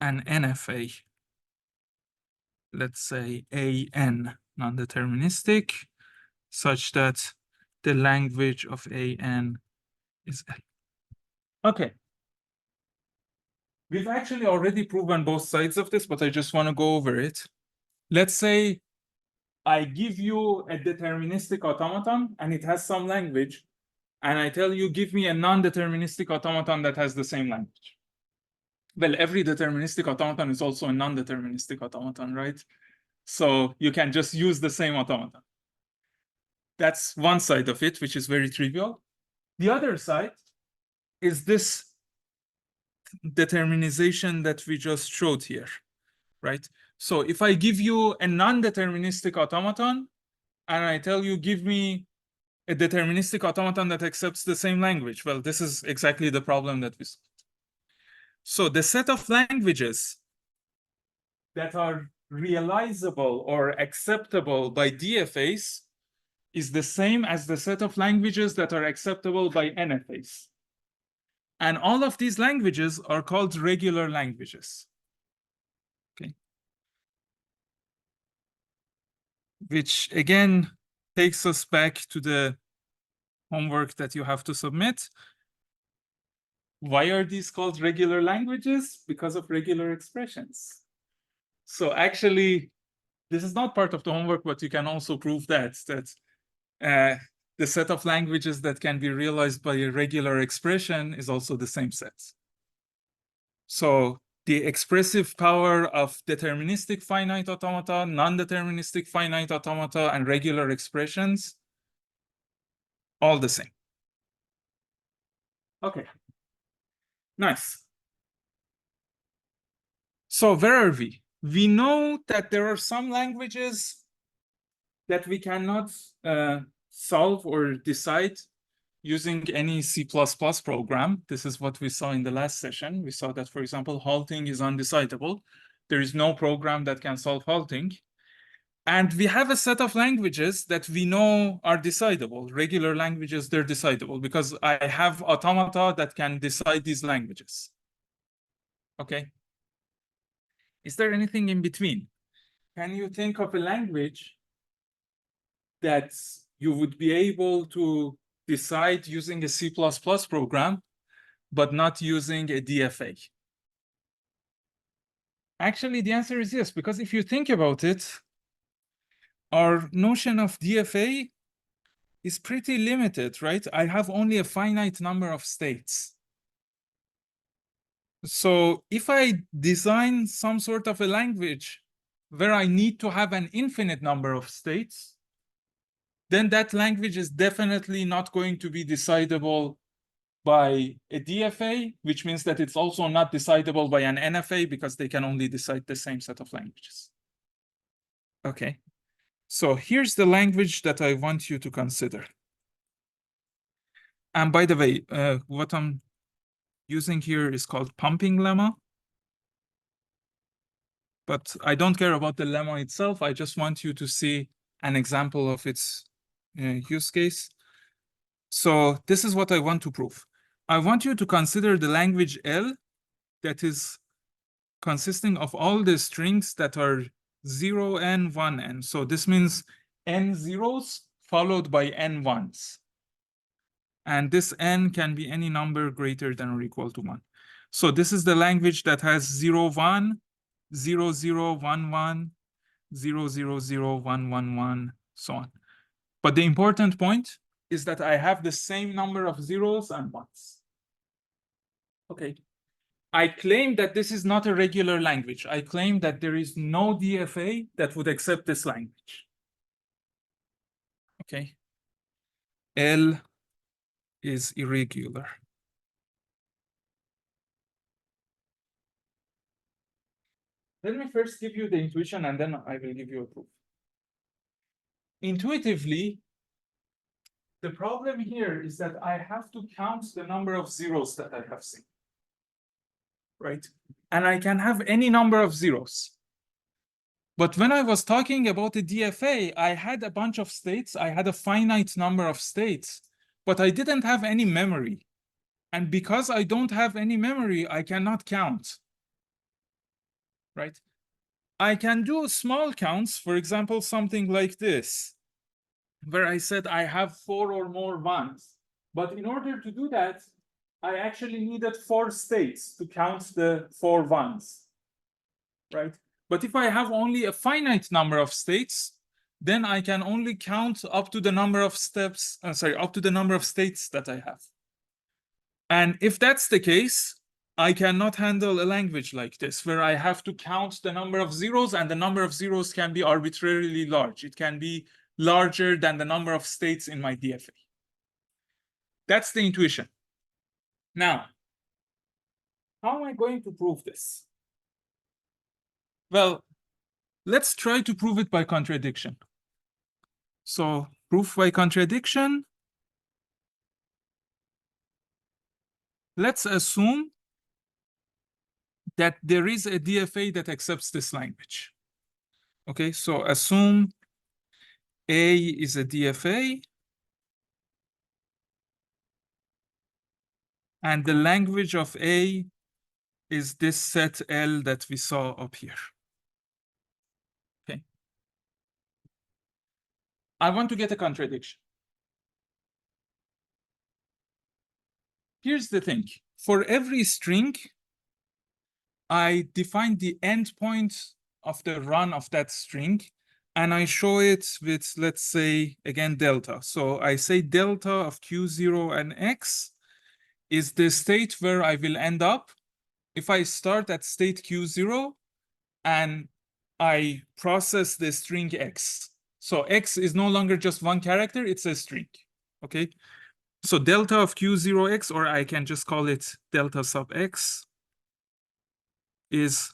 an NFA, let's say AN, non-deterministic, such that the language of AN is L. Okay. We've actually already proven both sides of this, but I just want to go over it. Let's say I give you a deterministic automaton and it has some language, and I tell you, give me a non-deterministic automaton that has the same language. Well, every deterministic automaton is also a non-deterministic automaton, right? So you can just use the same automaton. That's one side of it, which is very trivial. The other side is this determinization that we just showed here, right? So if I give you a non-deterministic automaton and I tell you, give me a deterministic automaton that accepts the same language, well, this is exactly the problem that we solved. So the set of languages that are realizable or acceptable by DFAs is the same as the set of languages that are acceptable by NFAs. And all of these languages are called regular languages. Okay. Which again takes us back to the homework that you have to submit. Why are these called regular languages? Because of regular expressions. So actually, this is not part of the homework, but you can also prove that the set of languages that can be realized by a regular expression is also the same set. So the expressive power of deterministic finite automata, non-deterministic finite automata, and regular expressions, all the same. Okay, nice. So where are we? We know that there are some languages that we cannot solve or decide using any C++ program. This is what we saw in the last session. We saw that, for example, halting is undecidable. There is no program that can solve halting. And we have a set of languages that we know are decidable. Regular languages, they're decidable because I have automata that can decide these languages. Okay. Is there anything in between? Can you think of a language that you would be able to decide using a C++ program, but not using a DFA? Actually, the answer is yes, because if you think about it, our notion of DFA is pretty limited, right? I have only a finite number of states. So if I design some sort of a language where I need to have an infinite number of states, then that language is definitely not going to be decidable by a DFA, which means that it's also not decidable by an NFA because they can only decide the same set of languages. Okay, so here's the language that I want you to consider. And by the way, what I'm using here is called pumping lemma. But I don't care about the lemma itself. I just want you to see an example of its use case. So this is what I want to prove. I want you to consider the language L that is consisting of all the strings that are 0n, 1n. So this means n zeros followed by n ones. And this n can be any number greater than or equal to 1. So this is the language that has 0, 1, 0, 0, 1, 1, 0, 0, 0, 1, 1, 1, so on. But the important point is that I have the same number of zeros and ones. Okay. I claim that this is not a regular language. I claim that there is no DFA that would accept this language. Okay. L is irregular. Let me first give you the intuition and then I will give you a proof. Intuitively, the problem here is that I have to count the number of zeros that I have seen. Right? And I can have any number of zeros. But when I was talking about the DFA, I had a bunch of states. I had a finite number of states, but I didn't have any memory. And because I don't have any memory, I cannot count. right? I can do small counts, for example, something like this, where I said I have 4 or more ones. But in order to do that, I actually needed 4 states to count the 4 ones, right? But if I have only a finite number of states, then I can only count up to the number of steps, up to the number of states that I have. And if that's the case, I cannot handle a language like this, where I have to count the number of zeros, and the number of zeros can be arbitrarily large. It can be larger than the number of states in my DFA. That's the intuition. Now, how am I going to prove this? Well, let's try to prove it by contradiction. So, proof by contradiction. Let's assume that there is a DFA that accepts this language. Okay, so assume A is a DFA, and the language of A is this set L that we saw up here. Okay. I want to get a contradiction. Here's the thing. For every string, I define the endpoint of the run of that string, and I show it with, let's say, again, delta. So I say delta of Q0 and X is the state where I will end up if I start at state Q0 and I process the string X. So X is no longer just one character, it's a string, okay? So delta of Q0X, or I can just call it delta sub X, is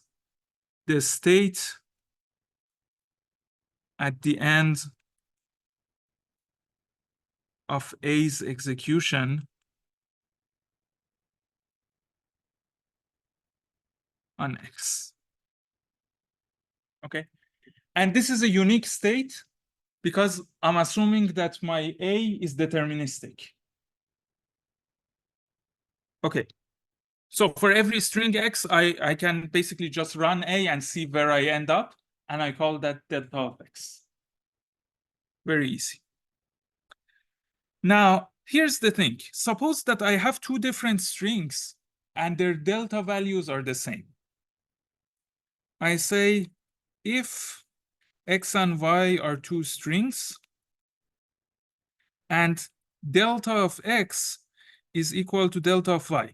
the state at the end of A's execution on X. Okay, and this is a unique state because I'm assuming that my A is deterministic. Okay, so for every string X, I can basically just run A and see where I end up, and I call that delta of X. Very easy. Now, here's the thing. Suppose that I have 2 different strings and their delta values are the same. I say if X and Y are 2 strings and delta of X is equal to delta of Y.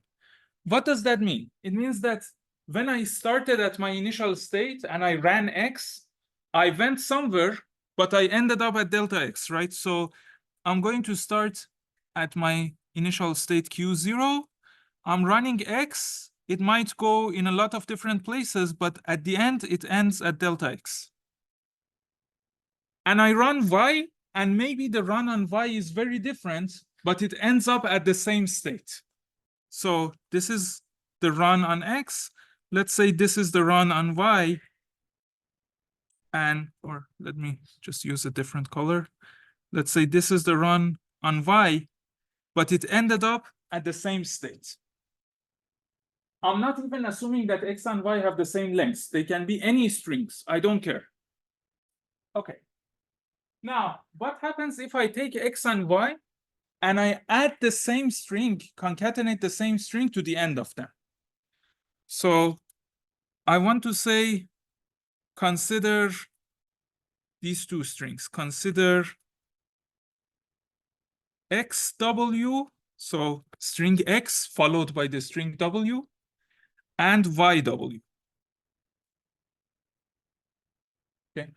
What does that mean? It means that when I started at my initial state and I ran X, I went somewhere, but I ended up at delta X, right? So I'm going to start at my initial state Q0. I'm running X. It might go in a lot of different places, but at the end, it ends at delta X. And I run Y, and maybe the run on Y is very different, but it ends up at the same state. So this is the run on X. Let's say this is the run on Y. And, or let me just use a different color. Let's say this is the run on Y, but it ended up at the same state. I'm not even assuming that X and Y have the same lengths. They can be any strings. I don't care. Okay. Now, what happens if I take X and Y and I add the same string, concatenate the same string to the end of them? So I want to say, consider these 2 strings. Consider XW, so string X followed by the string W, and YW. Okay.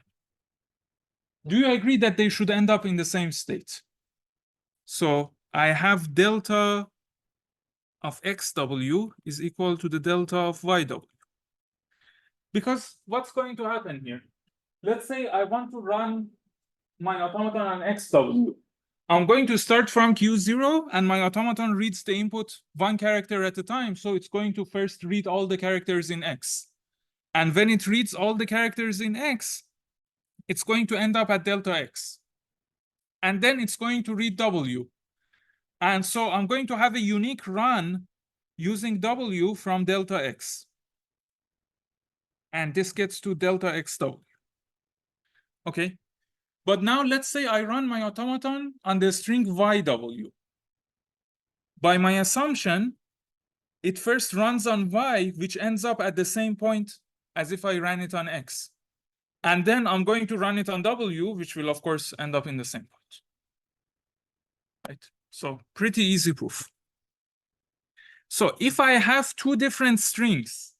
Do you agree that they should end up in the same state? So I have delta of XW is equal to the delta of YW. Because what's going to happen here? Let's say I want to run my automaton on XW. I'm going to start from Q0, and my automaton reads the input 1 character at a time. So it's going to first read all the characters in X. And when it reads all the characters in X, it's going to end up at delta X. And then it's going to read W. And so I'm going to have a unique run using W from delta X. and this gets to delta XW. Okay. But now let's say I run my automaton on the string YW. By my assumption, it first runs on Y, which ends up at the same point as if I ran it on X. And then I'm going to run it on W, which will, of course, end up in the same point. Right? So pretty easy proof. So if I have two different strings,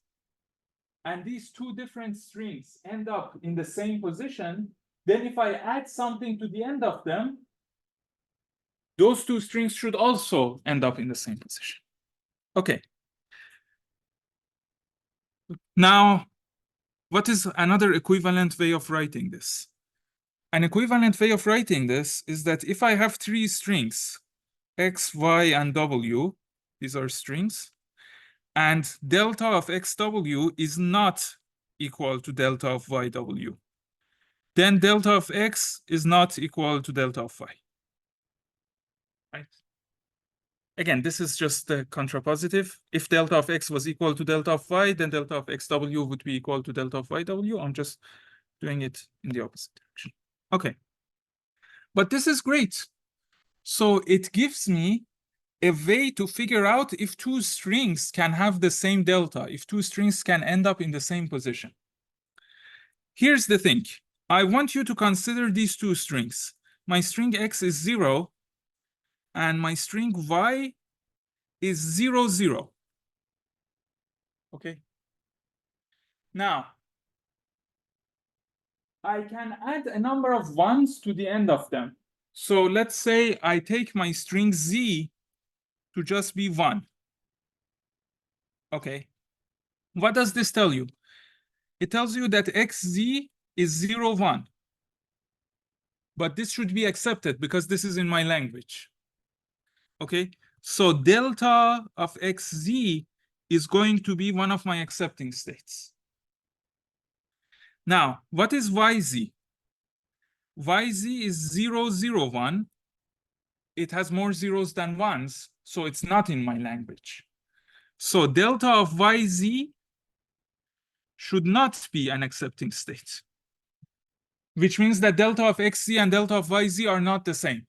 and these two different strings end up in the same position, then if I add something to the end of them, those two strings should also end up in the same position. Okay. Now, what is another equivalent way of writing this? An equivalent way of writing this is that if I have three strings, X, Y, and W, these are strings, and delta of XW is not equal to delta of YW, then delta of X is not equal to delta of Y. Right? Again, this is just the contrapositive. If delta of X was equal to delta of Y, then delta of XW would be equal to delta of YW. I'm just doing it in the opposite direction. Okay. But this is great. So it gives me a way to figure out if two strings can have the same delta, if two strings can end up in the same position. Here's the thing. I want you to consider these two strings. My string X is 0, and my string Y is 0, 0. Okay. Now, I can add a number of ones to the end of them. So let's say I take my string Z to just be 1. Okay. What does this tell you? It tells you that XZ is 0, 1. But this should be accepted because this is in my language. Okay. So delta of XZ is going to be one of my accepting states. Now, what is YZ? YZ is 0, 0, 1. It has more zeros than ones, so it's not in my language. So delta of YZ should not be an accepting state, which means that delta of XZ and delta of YZ are not the same.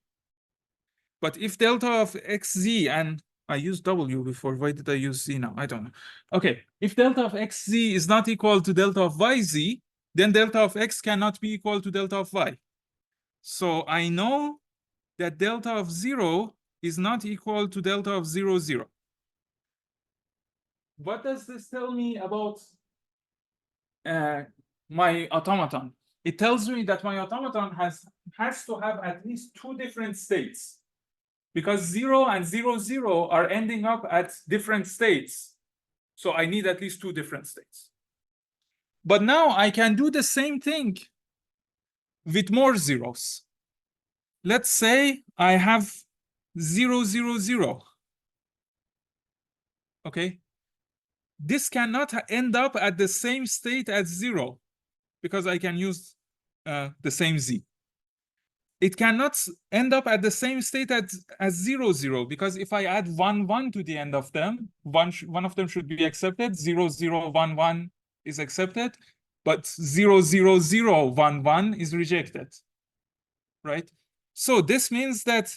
But if delta of XZ, and I used W before, why did I use Z now? I don't know. Okay, if delta of XZ is not equal to delta of YZ, then delta of X cannot be equal to delta of Y. So I know that delta of 0 is not equal to delta of 0, 0. What does this tell me about my automaton? It tells me that my automaton has to have at least two different states, because 0 and 0, 0 are ending up at different states. So I need at least two different states. But now I can do the same thing with more zeros. Let's say I have 0, 0, 0. Okay. This cannot end up at the same state as 0 because I can use the same Z. It cannot end up at the same state as 0, 0 because if I add 1, 1 to the end of them, one of them should be accepted. 0, 0, 1, 1 is accepted, but 0, 0, 0, 1, 1 is rejected. Right? So this means that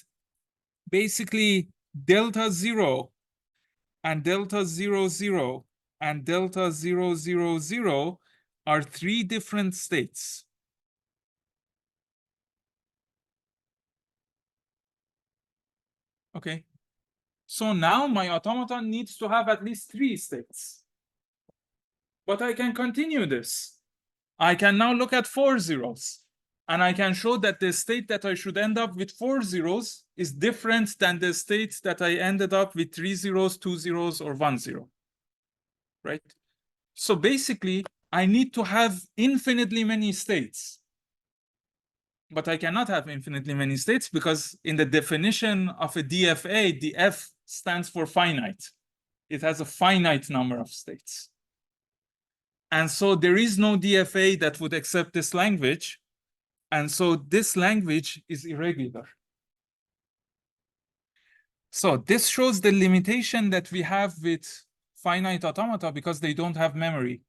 basically delta 0 and delta 0, 0 and delta 0, 0, 0 are three different states. Okay. So now my automaton needs to have at least three states. But I can continue this. I can now look at 4 zeros. And I can show that the state that I should end up with 4 zeros is different than the state that I ended up with 3 zeros, 2 zeros, or 1 0. Right? So basically, I need to have infinitely many states. But I cannot have infinitely many states because in the definition of a DFA, the F stands for finite. It has a finite number of states. And so there is no DFA that would accept this language. And so this language is irregular. So this shows the limitation that we have with finite automata because they don't have memory.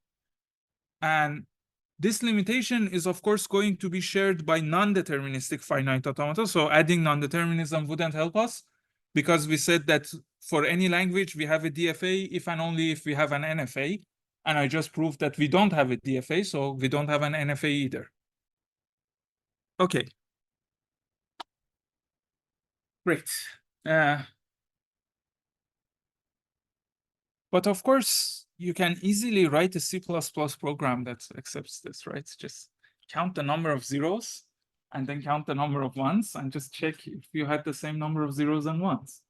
And this limitation is, of course, going to be shared by non-deterministic finite automata. So adding non-determinism wouldn't help us, because we said that for any language, we have a DFA if and only if we have an NFA. And I just proved that we don't have a DFA, so we don't have an NFA either. Okay. Great. But of course, you can easily write a C++ program that accepts this, right? Just count the number of zeros and then count the number of ones and just check if you had the same number of zeros and ones.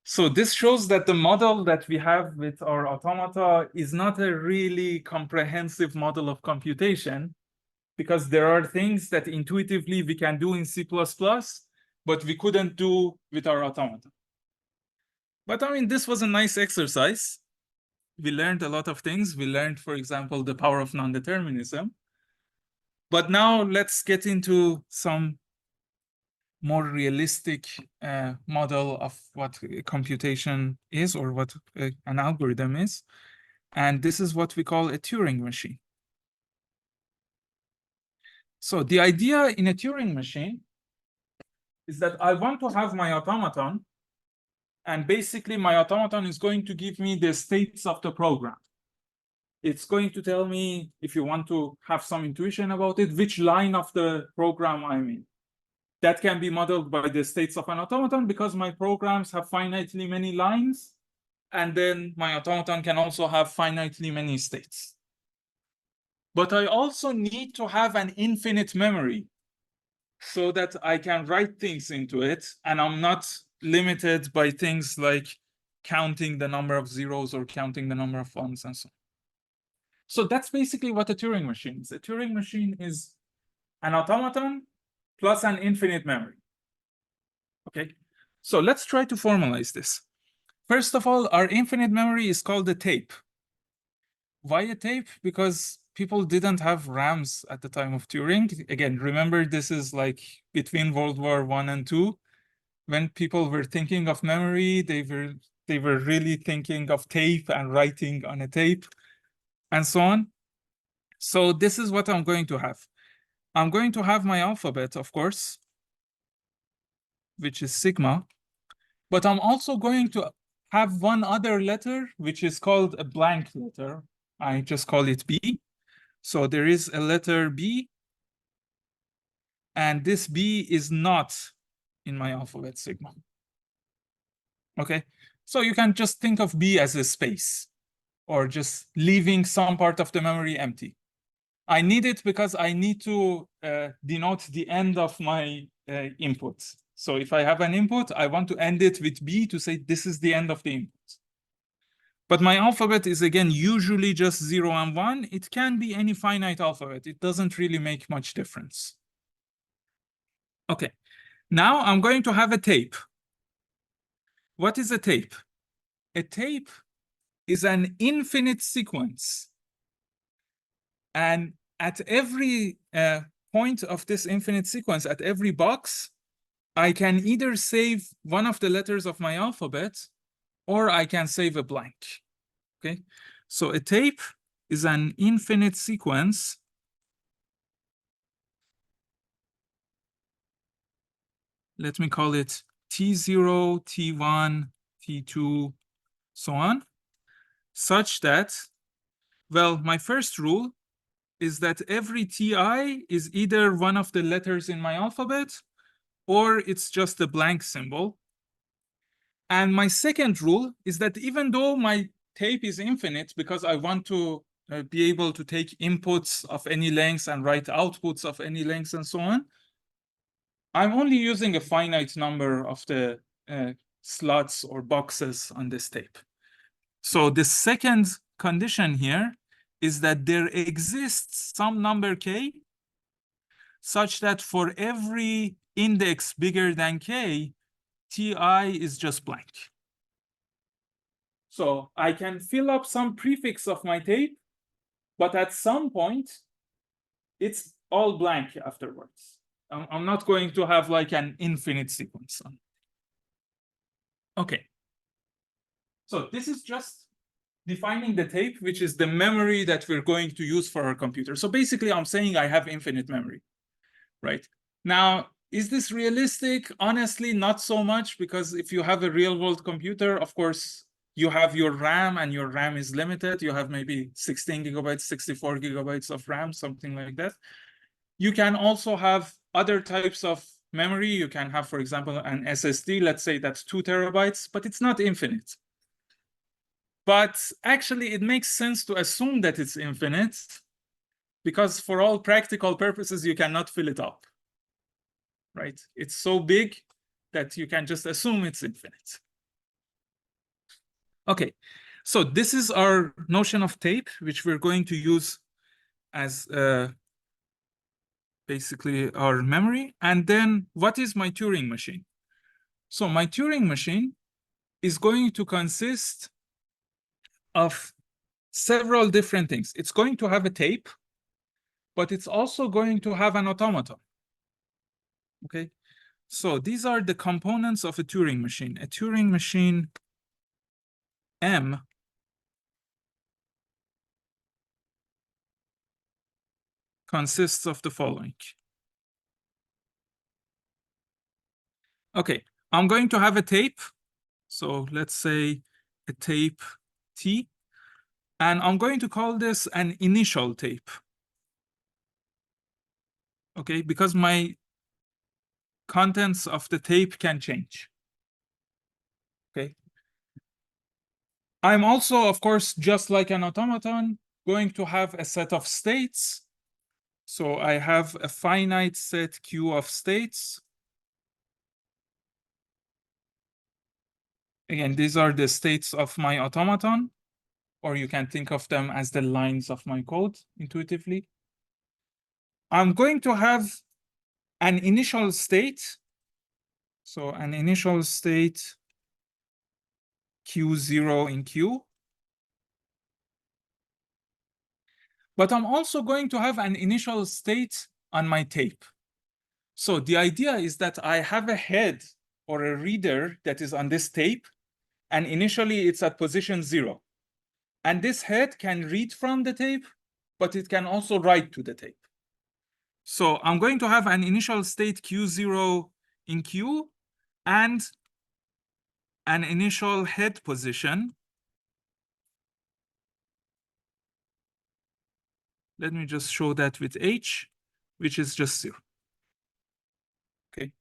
So this shows that the model that we have with our automata is not a really comprehensive model of computation, because there are things that intuitively we can do in C++, but we couldn't do with our automata. But I mean, this was a nice exercise. We learned a lot of things. We learned, for example, the power of non-determinism. But now let's get into some more realistic model of what computation is, or what an algorithm is. And this is what we call a Turing machine. So the idea in a Turing machine is that I want to have my automaton, and basically my automaton is going to give me the states of the program. It's going to tell me, if you want to have some intuition about it, which line of the program I'm in. That can be modeled by the states of an automaton, because my programs have finitely many lines, and then my automaton can also have finitely many states. But I also need to have an infinite memory so that I can write things into it, and I'm not limited by things like counting the number of zeros or counting the number of ones and so on. So that's basically what a Turing machine is. A Turing machine is an automaton plus an infinite memory. Okay, so let's try to formalize this. First of all, our infinite memory is called a tape. Why a tape? Because people didn't have RAMs at the time of Turing. Again, remember, this is like between World War I and II. When people were thinking of memory, they were really thinking of tape and writing on a tape and so on. So this is what I'm going to have. I'm going to have my alphabet, of course, which is sigma, but I'm also going to have one other letter, which is called a blank letter. I just call it B. So there is a letter B, and this B is not in my alphabet sigma. Okay, so you can just think of B as a space, or just leaving some part of the memory empty. I need it because I need to denote the end of my input. So if I have an input, I want to end it with B to say this is the end of the input. But my alphabet is, again, usually just 0 and 1. It can be any finite alphabet. It doesn't really make much difference. Okay, now I'm going to have a tape. What is a tape? A tape is an infinite sequence. And at every point of this infinite sequence, at every box, I can either save one of the letters of my alphabet, or I can save a blank. Okay, so a tape is an infinite sequence. Let me call it T0, T1, T2, so on, such that, well, my first rule is that every TI is either one of the letters in my alphabet, or it's just a blank symbol. And my second rule is that even though my tape is infinite, because I want to be able to take inputs of any length and write outputs of any length and so on, I'm only using a finite number of the slots or boxes on this tape. So the second condition here is that there exists some number k such that for every index bigger than k, Ti is just blank. So I can fill up some prefix of my tape, but at some point, it's all blank afterwards. I'm not going to have like an infinite sequence. Okay. So this is just defining the tape, which is the memory that we're going to use for our computer. So basically, I'm saying I have infinite memory, right? Now, is this realistic? Honestly, not so much, because if you have a real-world computer, of course, you have your RAM, and your RAM is limited. You have maybe 16 gigabytes, 64 gigabytes of RAM, something like that. You can also have other types of memory. You can have, for example, an SSD. Let's say that's 2 terabytes, but it's not infinite. But actually, it makes sense to assume that it's infinite, because for all practical purposes, you cannot fill it up, right? It's so big that you can just assume it's infinite. Okay, so this is our notion of tape, which we're going to use as basically our memory. And then what is my Turing machine? So my Turing machine is going to consist of several different things. It's going to have a tape, but it's also going to have an automaton. Okay, so these are the components of a Turing machine. A Turing machine M consists of the following. Okay, I'm going to have a tape. So let's say a tape T, and I'm going to call this an initial tape. Okay, because my contents of the tape can change. Okay. I'm also, of course, just like an automaton, going to have a set of states. So I have a finite set Q of states. Again, these are the states of my automaton, or you can think of them as the lines of my code intuitively. I'm going to have an initial state. So an initial state Q0 in Q. But I'm also going to have an initial state on my tape. So the idea is that I have a head or a reader that is on this tape, and initially it's at position 0. And this head can read from the tape, but it can also write to the tape. So I'm going to have an initial state Q0 in Q and an initial head position. Let me just show that with H, which is just 0. Okay.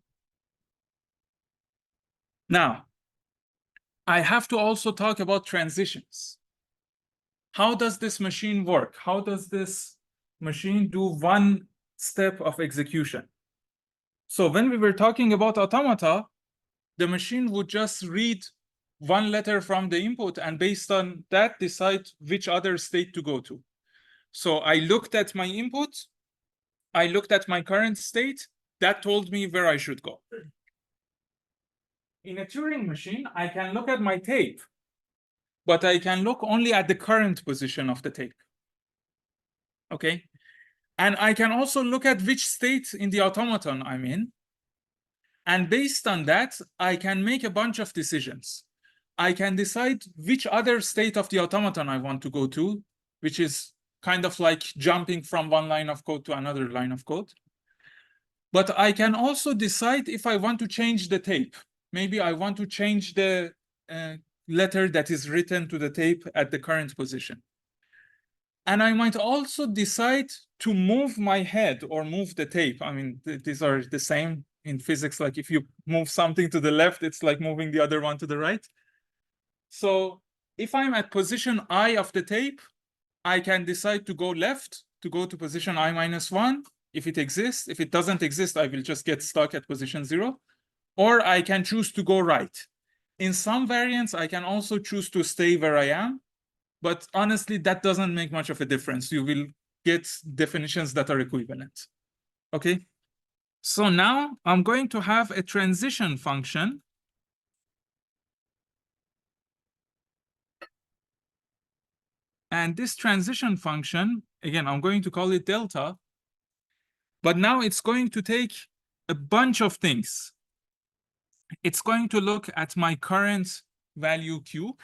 Now, I have to also talk about transitions. How does this machine work? How does this machine do one step of execution? So when we were talking about automata, the machine would just read one letter from the input and based on that decide which other state to go to. So I looked at my input, I looked at my current state, that told me where I should go. In a Turing machine, I can look at my tape, but I can look only at the current position of the tape. Okay? And I can also look at which state in the automaton I'm in. And based on that, I can make a bunch of decisions. I can decide which other state of the automaton I want to go to, which is kind of like jumping from one line of code to another line of code. But I can also decide if I want to change the tape. Maybe I want to change the letter that is written to the tape at the current position. And I might also decide to move my head or move the tape. I mean, these are the same in physics. Like if you move something to the left, it's like moving the other one to the right. So if I'm at position I of the tape, I can decide to go left, to go to position I minus 1, if it exists. If it doesn't exist, I will just get stuck at position 0. Or I can choose to go right. In some variants, I can also choose to stay where I am. But honestly, that doesn't make much of a difference. You will get definitions that are equivalent. Okay? So now I'm going to have a transition function. And this transition function, again, I'm going to call it delta. But now it's going to take a bunch of things. It's going to look at my current value Q,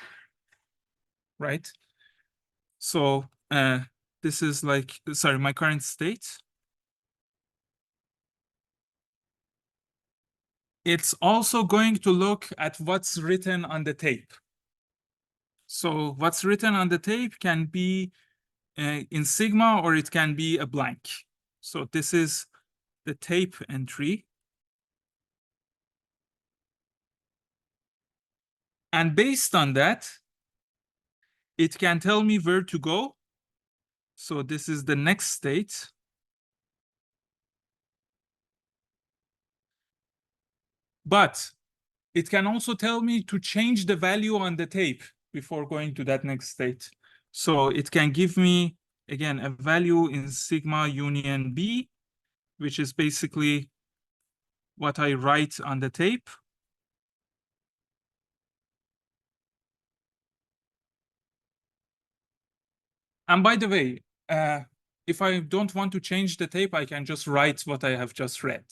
right? So this is like, sorry, my current state. It's also going to look at what's written on the tape. So what's written on the tape can be in sigma, or it can be a blank. So this is the tape entry. And based on that, it can tell me where to go. So this is the next state. But it can also tell me to change the value on the tape before going to that next state. So it can give me, again, a value in sigma union B, which is basically what I write on the tape. And by the way, if I don't want to change the tape, I can just write what I have just read.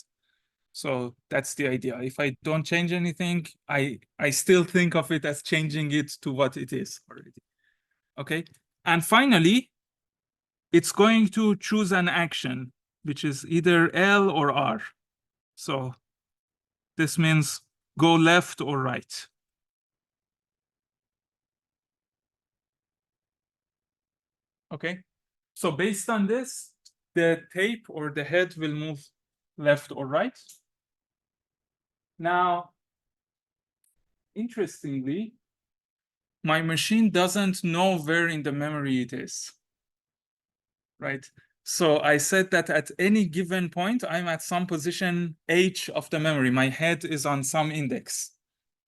So that's the idea. If I don't change anything, I still think of it as changing it to what it is already. Okay. And finally, it's going to choose an action, which is either L or R. So this means go left or right. Okay. So based on this, the tape or the head will move left or right. Now, interestingly, my machine doesn't know where in the memory it is, right? So I said that at any given point, I'm at some position H of the memory. My head is on some index,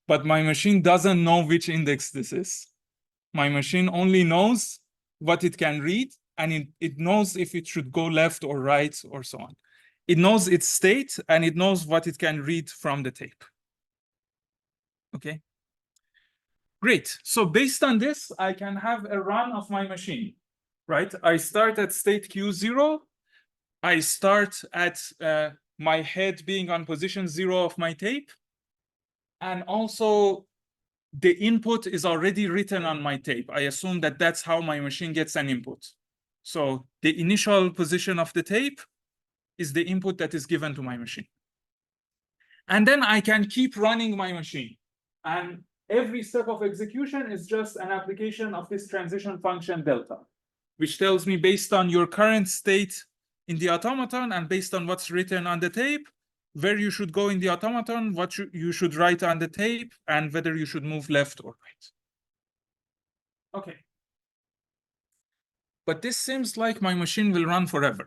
but my machine doesn't know which index this is. My machine only knows what it can read, and it knows if it should go left or right or so on. It knows its state, and it knows what it can read from the tape. Okay. Great. So based on this, I can have a run of my machine, right? I start at state Q0. I start at my head being on position 0 of my tape. And also, the input is already written on my tape. I assume that that's how my machine gets an input. So the initial position of the tape is the input that is given to my machine. And then I can keep running my machine. And every step of execution is just an application of this transition function delta, which tells me based on your current state in the automaton and based on what's written on the tape, where you should go in the automaton, what you should write on the tape, and whether you should move left or right. Okay. But this seems like my machine will run forever,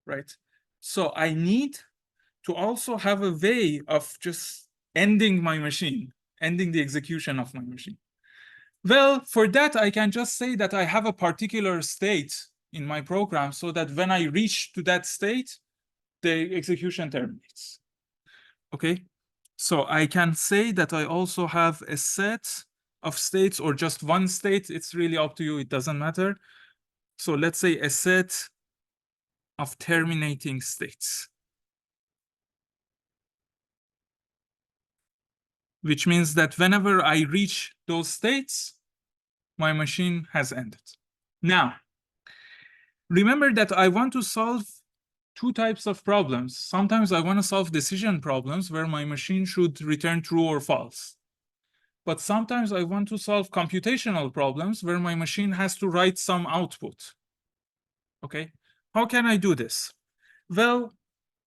right? So I need to also have a way of just ending my machine, ending the execution of my machine. Well, for that, I can just say that I have a particular state in my program so that when I reach to that state, the execution terminates. Okay, so I can say that I also have a set of states or just one state. It's really up to you. It doesn't matter. So let's say a set of terminating states, which means that whenever I reach those states, my machine has ended. Now, remember that I want to solve two types of problems. Sometimes I want to solve decision problems where my machine should return true or false. But sometimes I want to solve computational problems where my machine has to write some output. Okay, how can I do this? Well,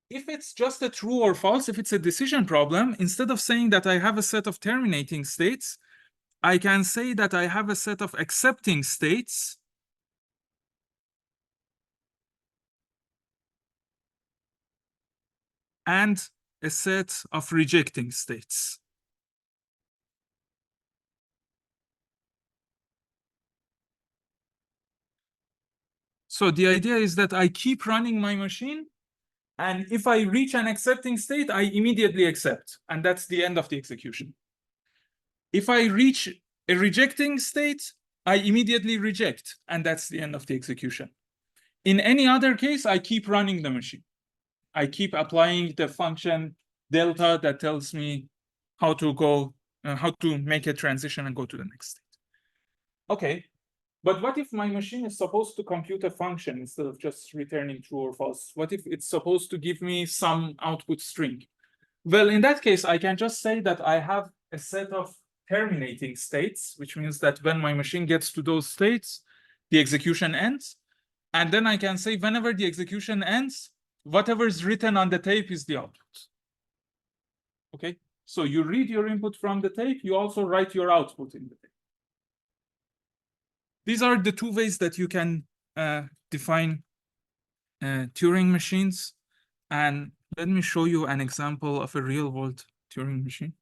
if it's just a true or false, if it's a decision problem, instead of saying that I have a set of terminating states, I can say that I have a set of accepting states and a set of rejecting states. So the idea is that I keep running my machine, and if I reach an accepting state, I immediately accept, and that's the end of the execution. If I reach a rejecting state, I immediately reject, and that's the end of the execution. In any other case, I keep running the machine. I keep applying the function delta that tells me how to go, how to make a transition and go to the next state. Okay, But what if my machine is supposed to compute a function instead of just returning true or false? What if it's supposed to give me some output string? Well, in that case, I can just say that I have a set of terminating states, which means that when my machine gets to those states, the execution ends. And then I can say whenever the execution ends, whatever is written on the tape is the output. Okay, so you read your input from the tape, you also write your output in the tape. These are the two ways that you can define Turing machines. And let me show you an example of a real world Turing machine.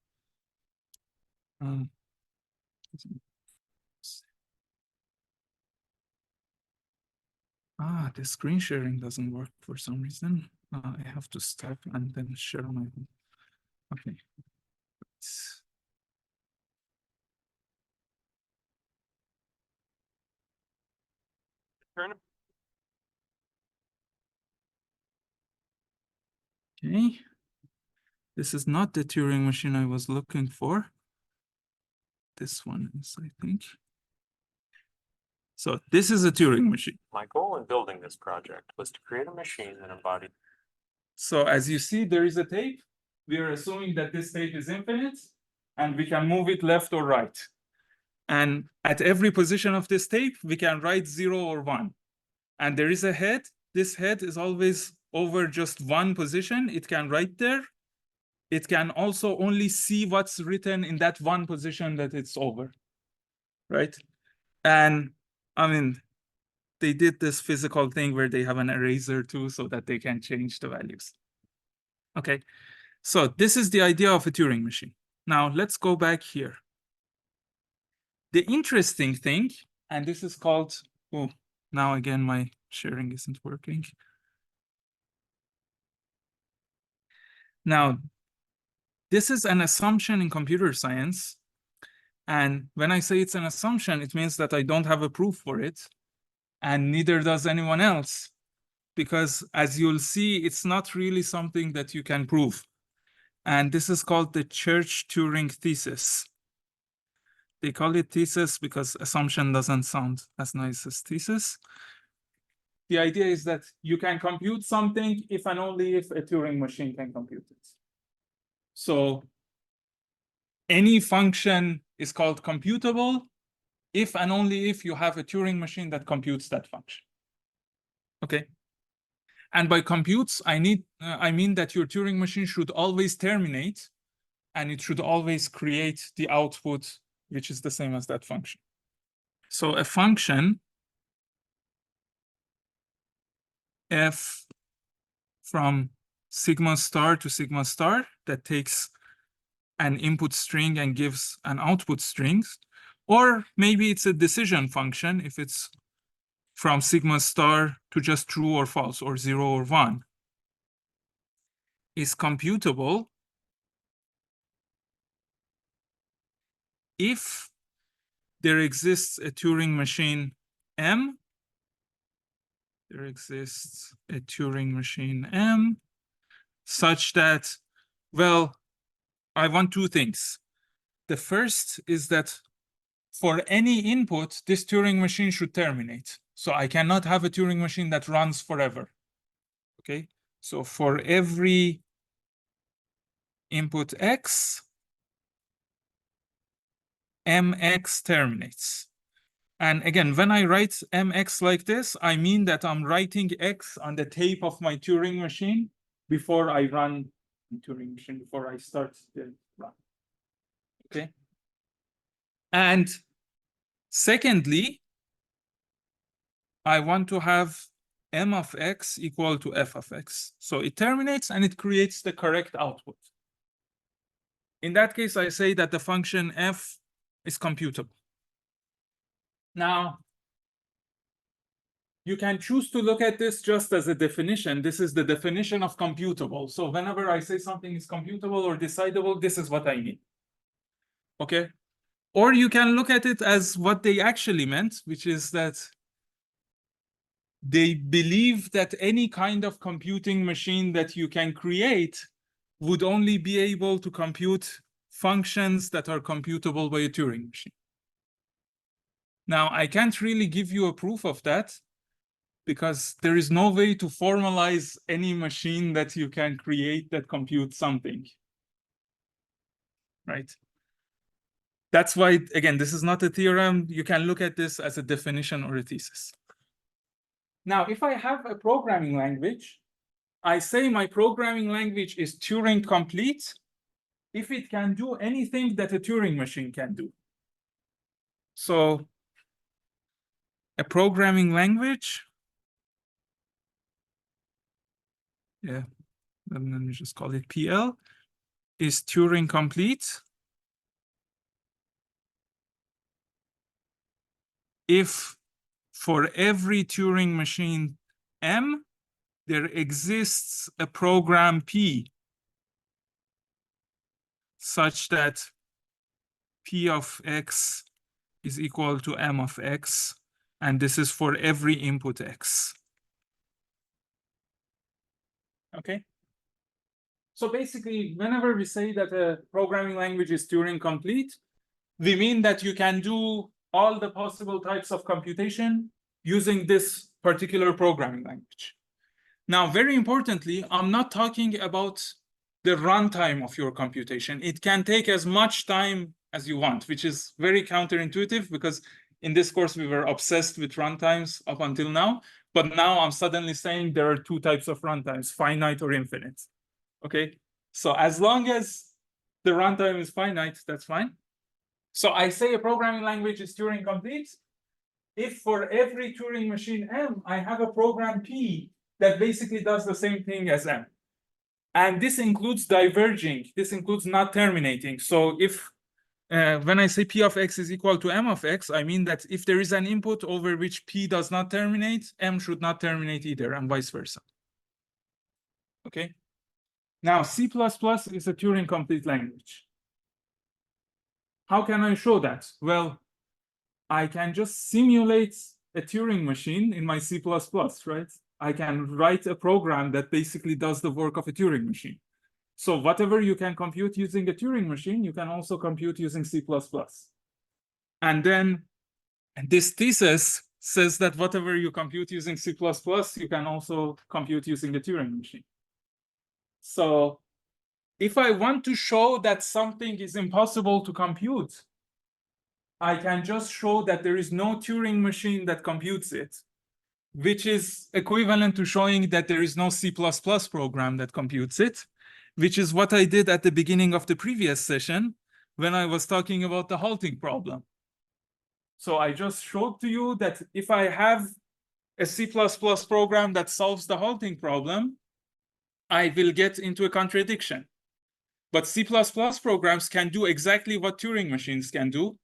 The screen sharing doesn't work for some reason. I have to stop and then share my. Okay. Okay. This is not the Turing machine I was looking for. This one is, I think. So this is a Turing machine. My goal in building this project was to create a machine that embodied. So as you see, there is a tape. We are assuming that this tape is infinite, and we can move it left or right. And at every position of this tape, we can write 0 or 1. And there is a head. This head is always over just one position. It can write there. It can also only see what's written in that one position that it's over, right? And I mean, they did this physical thing where they have an eraser too, so that they can change the values. Okay, so this is the idea of a Turing machine. Now let's go back here. The interesting thing, and this is called, oh, now again, my sharing isn't working. Now, this is an assumption in computer science. And when I say it's an assumption, it means that I don't have a proof for it. And neither does anyone else. Because as you'll see, it's not really something that you can prove. And this is called the Church-Turing thesis. They call it thesis because assumption doesn't sound as nice as thesis. The idea is that you can compute something if and only if a Turing machine can compute it. So any function is called computable if and only if you have a Turing machine that computes that function. Okay. And by computes, I mean that your Turing machine should always terminate, and it should always create the output, which is the same as that function. So a function f from sigma star to sigma star that takes an input string and gives an output string, or maybe it's a decision function if it's from sigma star to just true or false or 0 or 1, is computable if there exists a Turing machine M. There exists a Turing machine M such that, well, I want two things. The first is that for any input, this Turing machine should terminate. So I cannot have a Turing machine that runs forever. Okay, so for every input X, MX terminates. And again, when I write MX like this, I mean that I'm writing X on the tape of my Turing machine before I run the Turing machine, before I start the run. Okay. And secondly, I want to have M of X equal to F of X. So it terminates and it creates the correct output. In that case, I say that the function F is computable. Now, you can choose to look at this just as a definition. This is the definition of computable. So whenever I say something is computable or decidable, this is what I mean. Okay? Or you can look at it as what they actually meant, which is that they believe that any kind of computing machine that you can create would only be able to compute functions that are computable by a Turing machine. Now, I can't really give you a proof of that because there is no way to formalize any machine that you can create that computes something, right? That's why, again, this is not a theorem. You can look at this as a definition or a thesis. Now, if I have a programming language, I say my programming language is Turing complete if it can do anything that a Turing machine can do. So a programming language, yeah, let me just call it PL, is Turing complete if for every Turing machine M, there exists a program P such that P of X is equal to M of X, and this is for every input X. Okay? So basically, whenever we say that a programming language is Turing complete, we mean that you can do all the possible types of computation using this particular programming language. Now, very importantly, I'm not talking about the runtime of your computation. It can take as much time as you want, which is very counterintuitive because in this course, we were obsessed with runtimes up until now. But now I'm suddenly saying there are two types of runtimes, finite or infinite. Okay, so as long as the runtime is finite, that's fine. So I say a programming language is Turing complete if for every Turing machine M, I have a program P that basically does the same thing as M. And this includes diverging. This includes not terminating. So if when I say P of X is equal to M of X, I mean that if there is an input over which P does not terminate, M should not terminate either, and vice versa. Okay. Now, C++ is a Turing complete language. How can I show that? Well, I can just simulate a Turing machine in my C++, right? I can write a program that basically does the work of a Turing machine. So whatever you can compute using a Turing machine, you can also compute using C++. And then this thesis says that whatever you compute using C++, you can also compute using a Turing machine. So if I want to show that something is impossible to compute, I can just show that there is no Turing machine that computes it, which is equivalent to showing that there is no C++ program that computes it, which is what I did at the beginning of the previous session when I was talking about the halting problem. So I just showed to you that if I have a C++ program that solves the halting problem, I will get into a contradiction. But C++ programs can do exactly what Turing machines can do.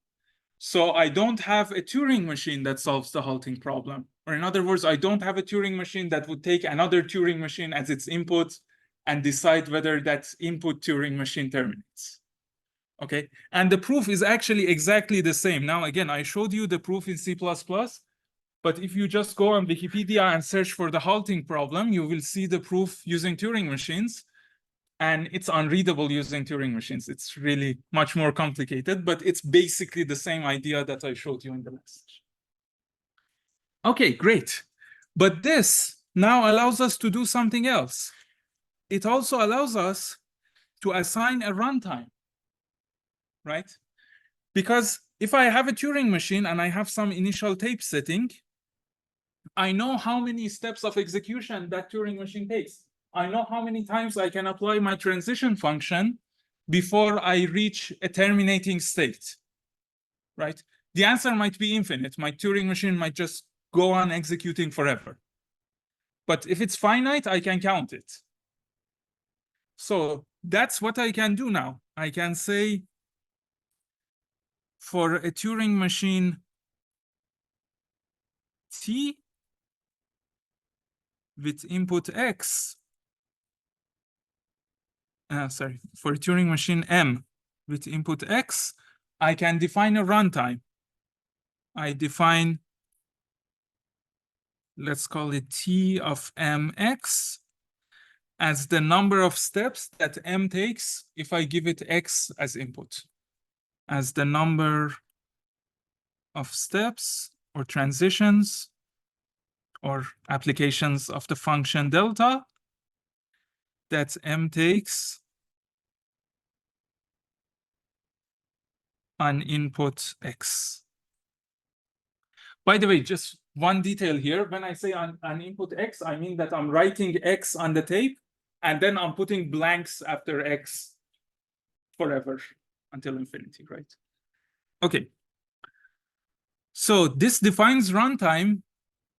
So I don't have a Turing machine that solves the halting problem. Or in other words, I don't have a Turing machine that would take another Turing machine as its input and decide whether that input Turing machine terminates. Okay, and the proof is actually exactly the same. Now, again, I showed you the proof in C++, but if you just go on Wikipedia and search for the halting problem, you will see the proof using Turing machines. And it's unreadable using Turing machines. It's really much more complicated, but it's basically the same idea that I showed you in the message. Okay, great. But this now allows us to do something else. It also allows us to assign a runtime, right? Because if I have a Turing machine and I have some initial tape setting, I know how many steps of execution that Turing machine takes. I know how many times I can apply my transition function before I reach a terminating state, right? The answer might be infinite. My Turing machine might just go on executing forever. But if it's finite, I can count it. So that's what I can do now. I can say for a Turing machine T with input X, for a Turing machine M with input X, I can define a runtime. I define, let's call it T of Mx as the number of steps that M takes if I give it X as input, as the number of steps or transitions or applications of the function delta that M takes on input X. By the way, just one detail here. When I say on input X, I mean that I'm writing X on the tape, and then I'm putting blanks after X forever until infinity, right? Okay. So this defines runtime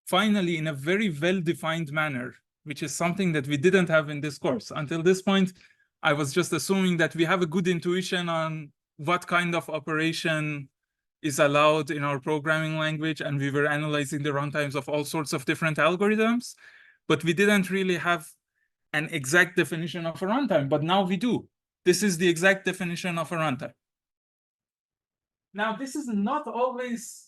finally in a very well-defined manner, which is something that we didn't have in this course. Until this point, I was just assuming that we have a good intuition on what kind of operation is allowed in our programming language, and we were analyzing the runtimes of all sorts of different algorithms, but we didn't really have an exact definition of a runtime, but now we do. This is the exact definition of a runtime. Now, this is not always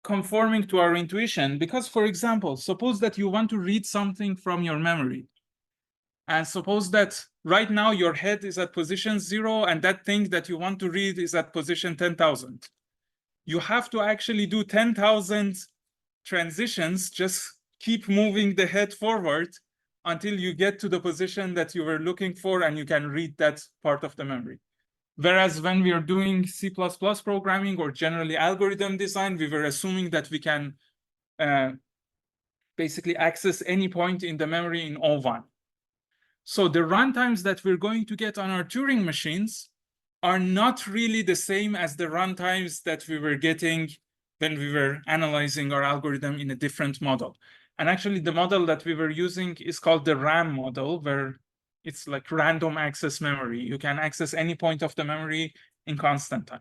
conforming to our intuition, because, for example, suppose that you want to read something from your memory. And suppose that right now your head is at position 0, and that thing that you want to read is at position 10,000. You have to actually do 10,000 transitions, just keep moving the head forward until you get to the position that you were looking for, and you can read that part of the memory. Whereas when we are doing C++ programming or generally algorithm design, we were assuming that we can basically access any point in the memory in O1. So the runtimes that we're going to get on our Turing machines are not really the same as the runtimes that we were getting when we were analyzing our algorithm in a different model. And actually, the model that we were using is called the RAM model, where it's like random access memory. You can access any point of the memory in constant time.